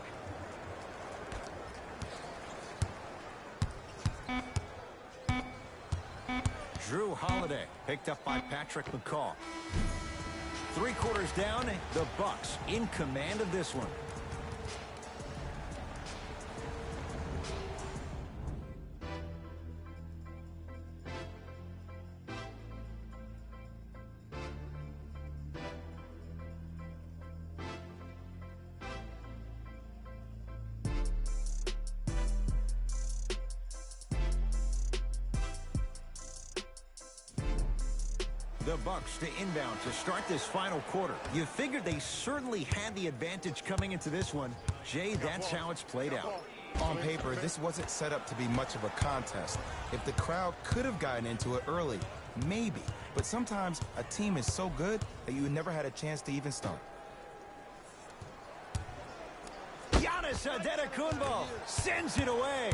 Drew Holiday picked up by Patrick McCall. 3 quarters down, the Bucks in command of this one. The Bucks to inbound to start this final quarter. You figured they certainly had the advantage coming into this one. Jay, that's how it's played out. On paper, this wasn't set up to be much of a contest. If the crowd could have gotten into it early, maybe. But sometimes a team is so good that you never had a chance to even start. Giannis Antetokounmpo sends it away.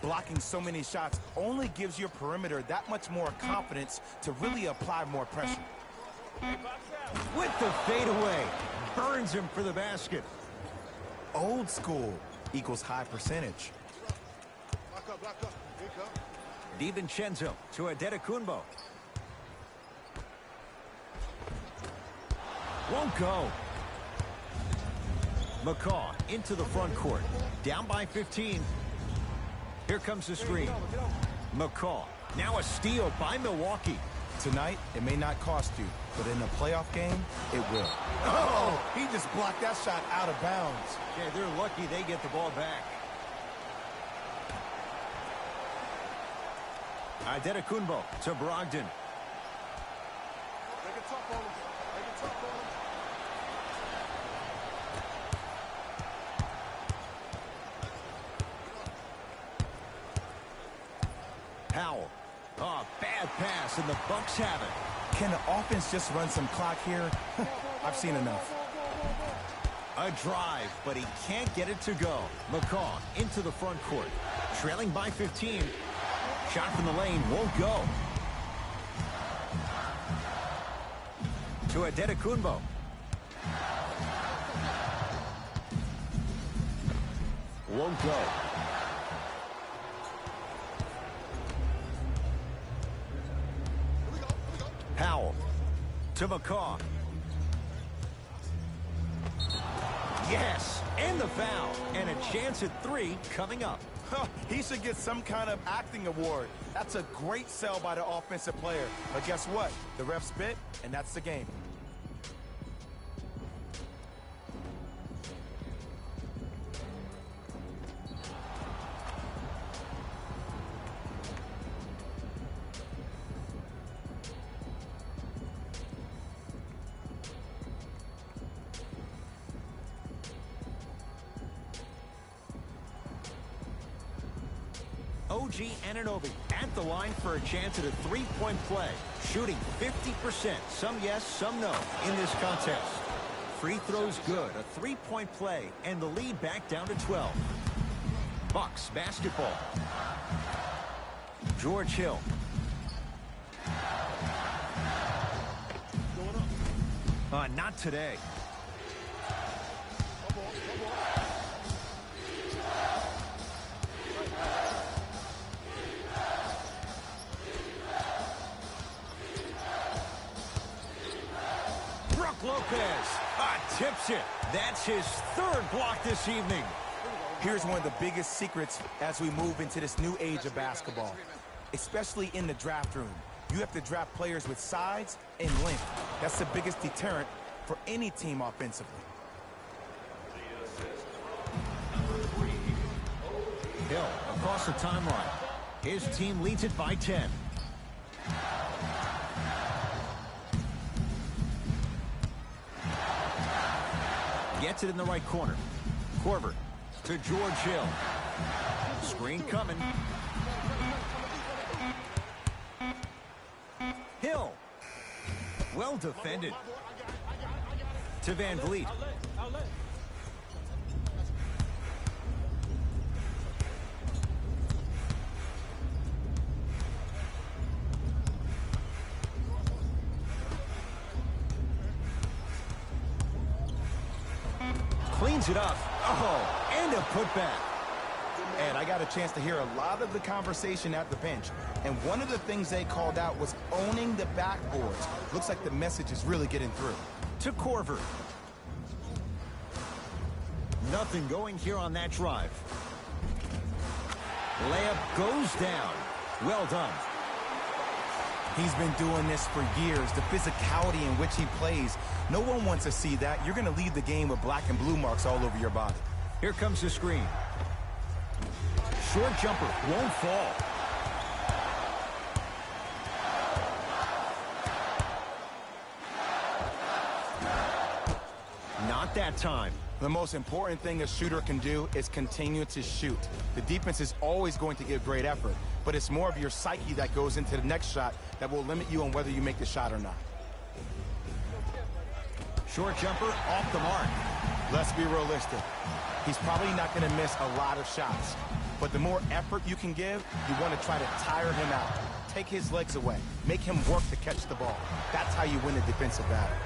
Blocking so many shots only gives your perimeter that much more confidence to really apply more pressure. With the fadeaway, burns him for the basket. Old school equals high percentage. Block up. Here you come. DiVincenzo to Antetokounmpo. Won't go. McCall into the front court. Down by 15. Here comes the screen. McCall. Now a steal by Milwaukee. Tonight, it may not cost you, but in a playoff game, it will. Oh, he just blocked that shot out of bounds. Yeah, they're lucky they get the ball back. Antetokounmpo to Brogdon. Make it tough on him. Make it tough on him. Powell. Oh, bad pass, and the Bucks have it. Can the offense just run some clock here? I've seen enough. A drive, but he can't get it to go. McCall into the front court. Trailing by 15. Shot from the lane won't go. To Antetokounmpo. Won't go. Powell to McCall. Yes, and the foul, and a chance at 3 coming up. He should get some kind of acting award. That's a great sell by the offensive player. But guess what? The refs bit, and that's the game. OG Anunoby at the line for a chance at a 3-point play. Shooting 50%. Some yes, some no in this contest. Free throws good. A 3-point play. And the lead back down to 12. Bucks basketball. George Hill. Not today. Lopez tips it. That's his 3rd block this evening. Here's one of the biggest secrets as we move into this new age of basketball, especially in the draft room. You have to draft players with size and length. That's the biggest deterrent for any team offensively. Hill across the timeline. His team leads it by 10. Gets it in the right corner. Korver to George Hill. Screen coming. Hill. Well defended. To Van Vliet. Cleans it up. Oh, and a putback. And I got a chance to hear a lot of the conversation at the bench. And one of the things they called out was owning the backboards. Looks like the message is really getting through. To Korver. Nothing going here on that drive. Layup goes down. Well done. He's been doing this for years. The physicality in which he plays. No one wants to see that. You're going to leave the game with black and blue marks all over your body. Here comes the screen. Short jumper won't fall. Not that time. The most important thing a shooter can do is continue to shoot. The defense is always going to give great effort, but it's more of your psyche that goes into the next shot that will limit you on whether you make the shot or not. Short jumper off the mark. Let's be realistic. He's probably not going to miss a lot of shots, but the more effort you can give, you want to try to tire him out. Take his legs away. Make him work to catch the ball. That's how you win a defensive battle.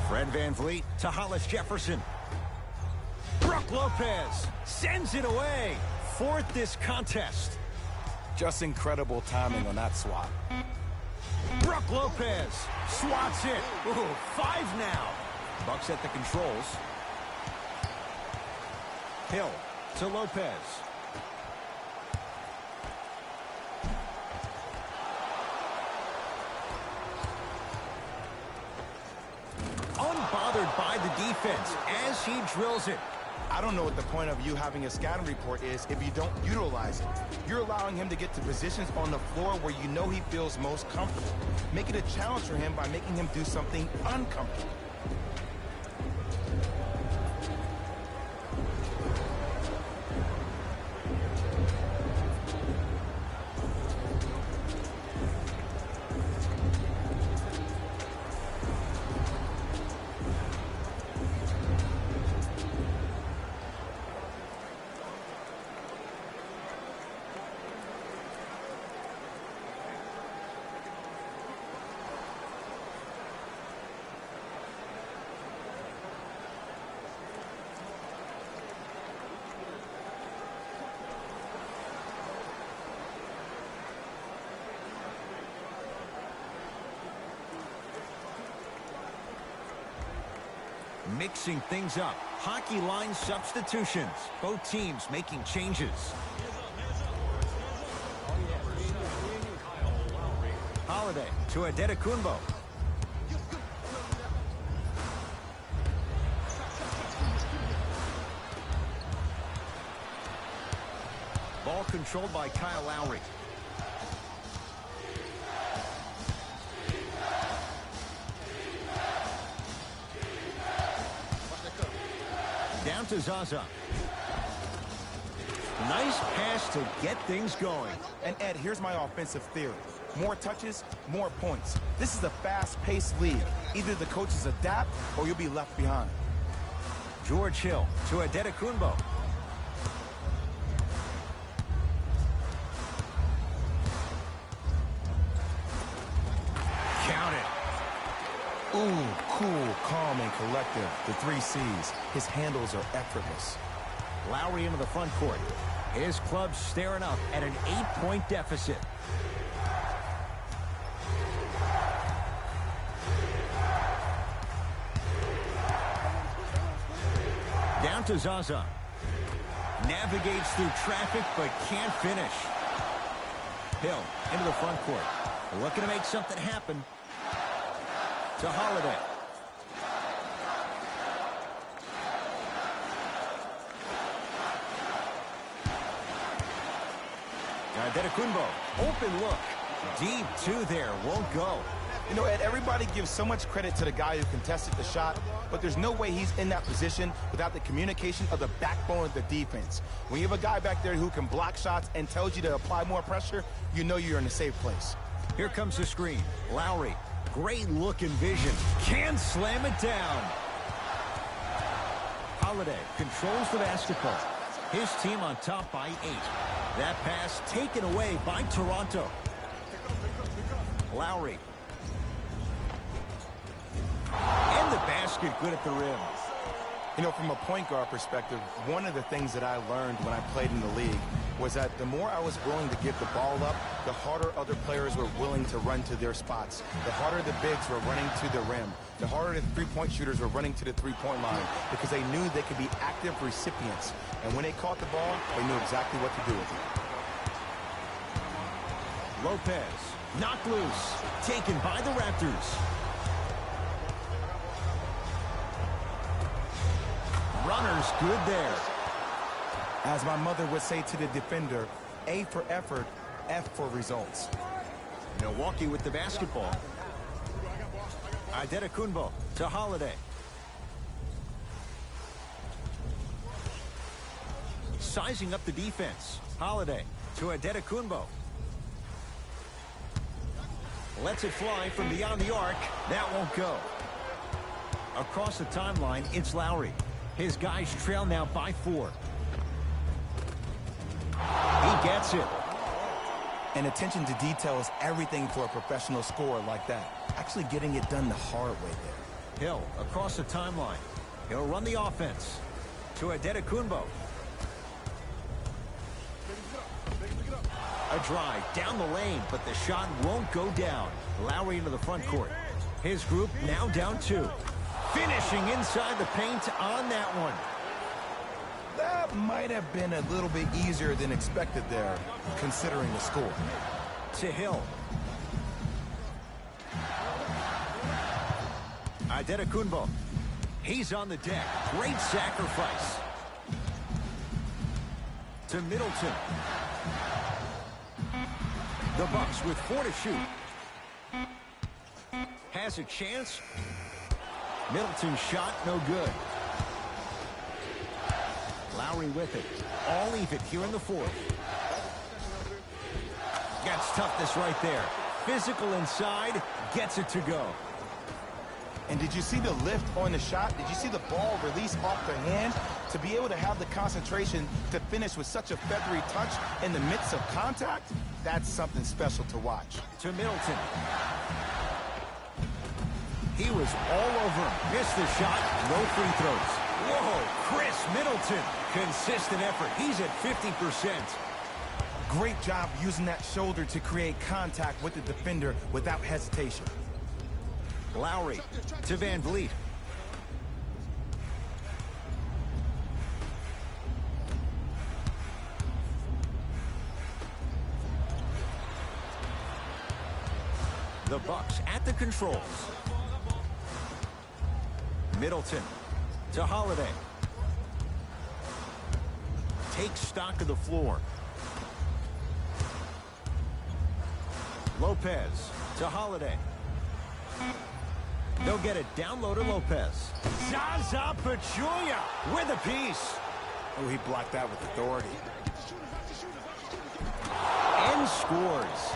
Fred Van Vliet to Hollis Jefferson. Brook Lopez sends it away. Fourth this contest. Just incredible timing on that swat. Brook Lopez swats it. Ooh, 5 now. Bucks at the controls. Hill to Lopez. Unbothered by the defense as he drills it. I don't know what the point of you having a scouting report is if you don't utilize it. You're allowing him to get to positions on the floor where you know he feels most comfortable. Make it a challenge for him by making him do something uncomfortable. Mixing things up. Hockey line substitutions. Both teams making changes. Holiday to Adetokunbo. Ball controlled by Kyle Lowry. Down to Zaza. Nice pass to get things going. And Ed, here's my offensive theory. More touches, more points. This is a fast-paced league. Either the coaches adapt or you'll be left behind. George Hill to Adetokunbo. Count it. Ooh, cool, calm, and collective. The 3 C's. His handles are effortless. Lowry into the front court. His club staring up at an 8-point deficit. Onto Zaza. Navigates through traffic, but can't finish. Hill into the front court. Looking to make something happen. To Holiday. Antetokounmpo. Open look. Deep two there. Won't go. You know, Ed, everybody gives so much credit to the guy who contested the shot, but there's no way he's in that position without the communication of the backbone of the defense. When you have a guy back there who can block shots and tells you to apply more pressure, you know you're in a safe place. Here comes the screen. Lowry. Great look and vision. Can slam it down. Holiday controls the basketball. His team on top by 8. That pass taken away by Toronto. Lowry. And the basket good at the rim. You know, from a point guard perspective, one of the things that I learned when I played in the league was that the more I was willing to give the ball up, the harder other players were willing to run to their spots. The harder the bigs were running to the rim. The harder the three-point shooters were running to the three-point line because they knew they could be active recipients. And when they caught the ball, they knew exactly what to do with it. Lopez. Knocked loose. Taken by the Raptors. Runner's good there. As my mother would say to the defender, A for effort, F for results. Milwaukee with the basketball. Antetokounmpo to Holiday. Sizing up the defense. Holiday to Antetokounmpo. Lets it fly from beyond the arc. That won't go. Across the timeline, it's Lowry. His guys trail now by 4. He gets it. And attention to detail is everything for a professional scorer like that. Actually getting it done the hard way there. Hill across the timeline. He'll run the offense. To Antetokounmpo. A drive down the lane, but the shot won't go down. Lowry into the front court. His group now down 2. Finishing inside the paint on that one. That might have been a little bit easier than expected there, considering the score. To Hill. Antetokounmpo. He's on the deck. Great sacrifice. To Middleton. The Bucks with 4 to shoot. Has a chance. Middleton's shot, no good. Lowry with it. All even here in the 4th. Gets toughness right there. Physical inside. Gets it to go. And did you see the lift on the shot? Did you see the ball release off the hand? To be able to have the concentration to finish with such a feathery touch in the midst of contact, that's something special to watch. To Middleton. He was all over him. Missed the shot. No free throws. Whoa, Chris Middleton. Consistent effort. He's at 50%. Great job using that shoulder to create contact with the defender without hesitation. Lowry to Van Vliet. The Bucks at the controls. Middleton to Holiday. Takes stock of the floor. Lopez to Holiday. They'll get it down low to Lopez. Zaza Pachulia with a piece. Oh, he blocked that with authority. And scores.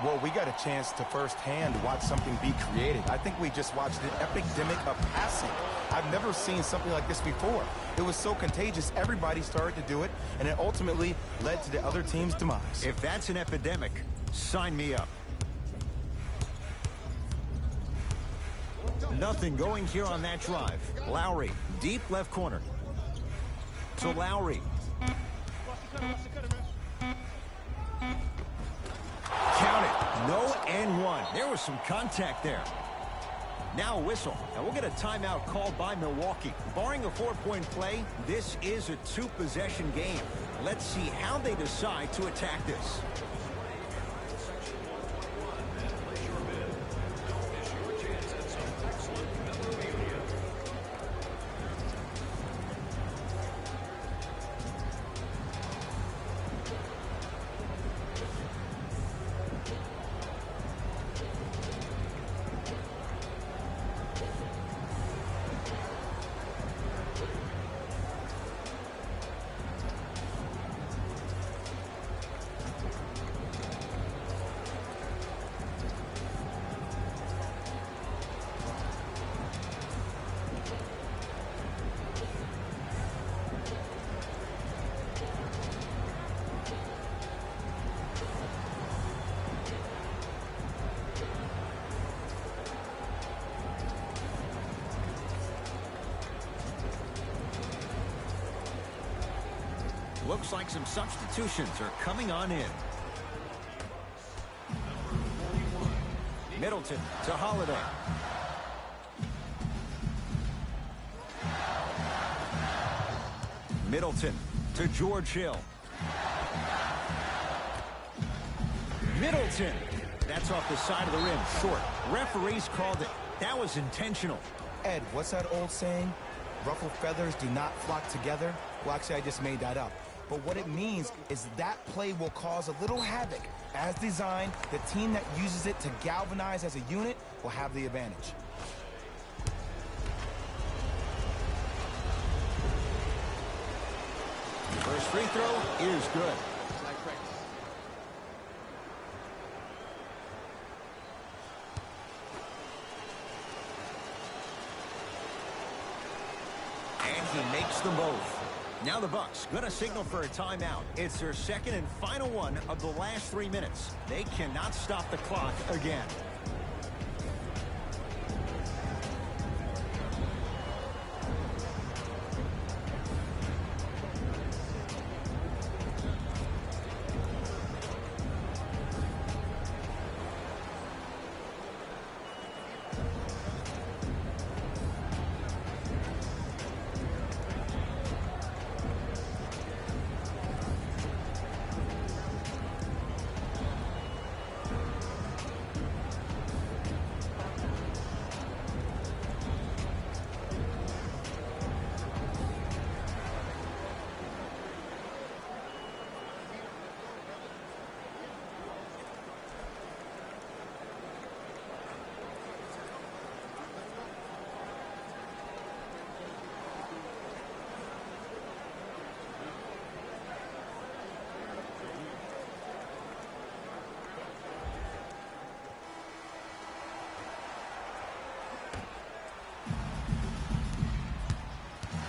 Well, we got a chance to firsthand watch something be created. I think we just watched an epidemic of passing. I've never seen something like this before. It was so contagious, everybody started to do it, and it ultimately led to the other team's demise. If that's an epidemic, sign me up. Nothing going here on that drive. Lowry, deep left corner. To Lowry. Count it. No and one. There was some contact there. Now a whistle, and we'll get a timeout called by Milwaukee. Barring a 4-point play, this is a 2-possession game. Let's see how they decide to attack this. Looks like some substitutions are coming on in. Middleton to Holiday. Middleton to George Hill. Middleton. That's off the side of the rim, short. Referees called it. That was intentional. Ed, what's that old saying? Ruffled feathers do not flock together? Well, actually, I just made that up. But what it means is that play will cause a little havoc. As designed, the team that uses it to galvanize as a unit will have the advantage. First free throw is good. And he makes them both. Now the Bucks gonna signal for a timeout. It's their second and final one of the last 3 minutes. They cannot stop the clock again.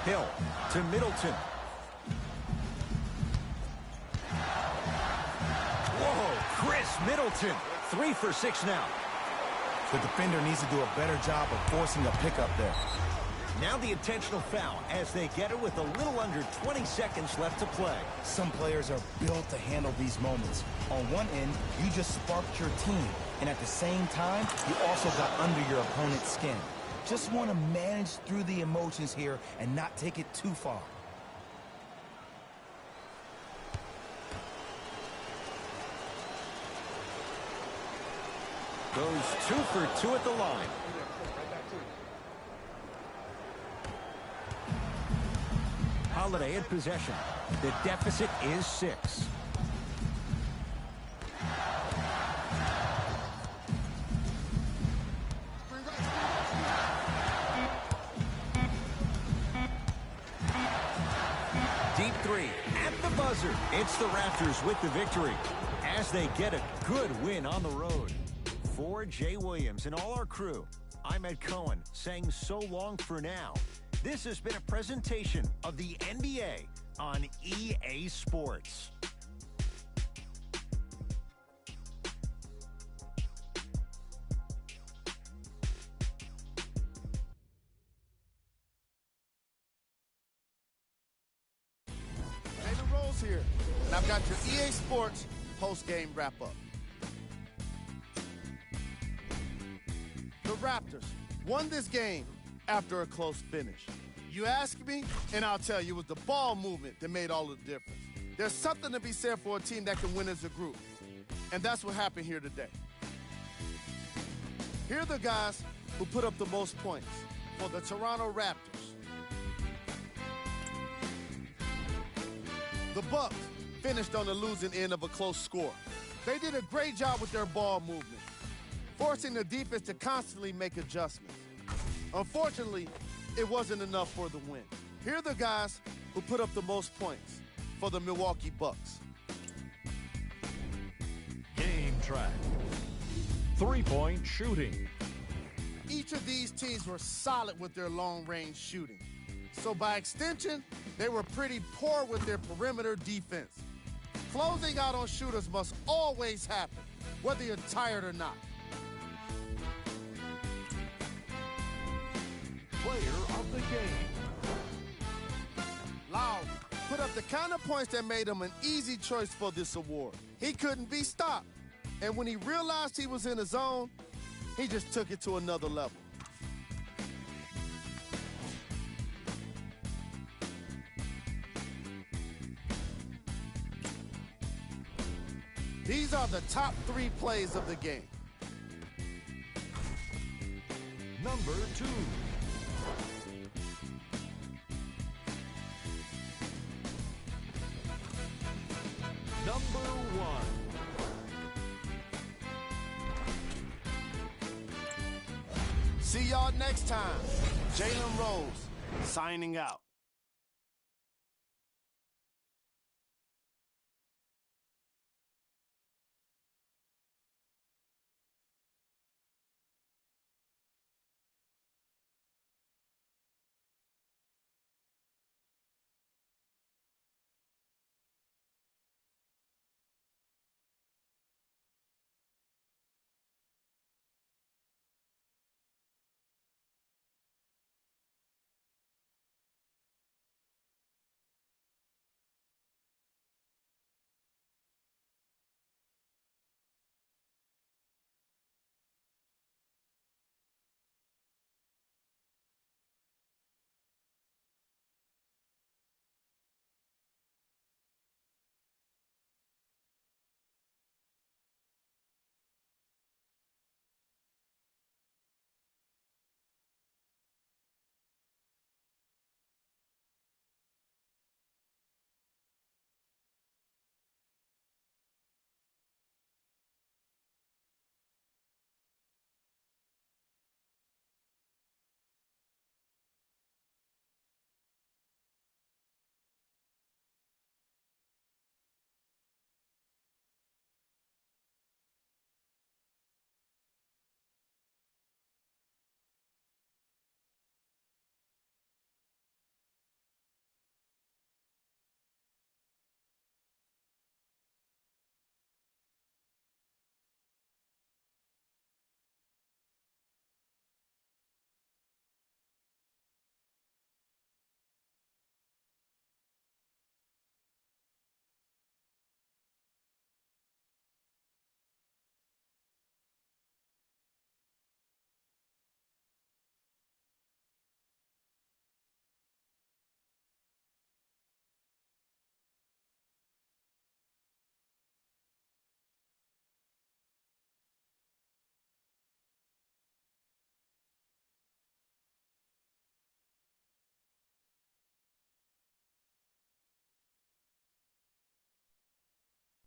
Hill to Middleton. Whoa, Chris Middleton. 3 for 6 now. The defender needs to do a better job of forcing a pickup there. Now the intentional foul as they get it with a little under 20 seconds left to play. Some players are built to handle these moments. On one end, you just sparked your team, and at the same time, you also got under your opponent's skin. Just want to manage through the emotions here and not take it too far. Goes 2 for 2 at the line. Holiday in possession. The deficit is 6. Deep 3 at the buzzer. It's the Raptors with the victory as they get a good win on the road. For Jay Williams and all our crew, I'm Ed Cohen saying so long for now. This has been a presentation of the NBA on EA Sports. David Rose here, and I've got your EA Sports post-game wrap-up. The Raptors won this game after a close finish. You ask me, and I'll tell you, it was the ball movement that made all the difference. There's something to be said for a team that can win as a group, and that's what happened here today. Here are the guys who put up the most points for the Toronto Raptors. The Bucks finished on the losing end of a close score. They did a great job with their ball movement, forcing the defense to constantly make adjustments. Unfortunately, it wasn't enough for the win. Here are the guys who put up the most points for the Milwaukee Bucks. Game track. Three-point shooting. Each of these teams were solid with their long-range shooting. So by extension, they were pretty poor with their perimeter defense. Closing out on shooters must always happen, whether you're tired or not. Player of the game. Lowry put up the kind of points that made him an easy choice for this award. He couldn't be stopped. And when he realized he was in the zone, he just took it to another level. These are the top 3 plays of the game. Number 2. Number 1. See y'all next time. Jalen Rose, signing out.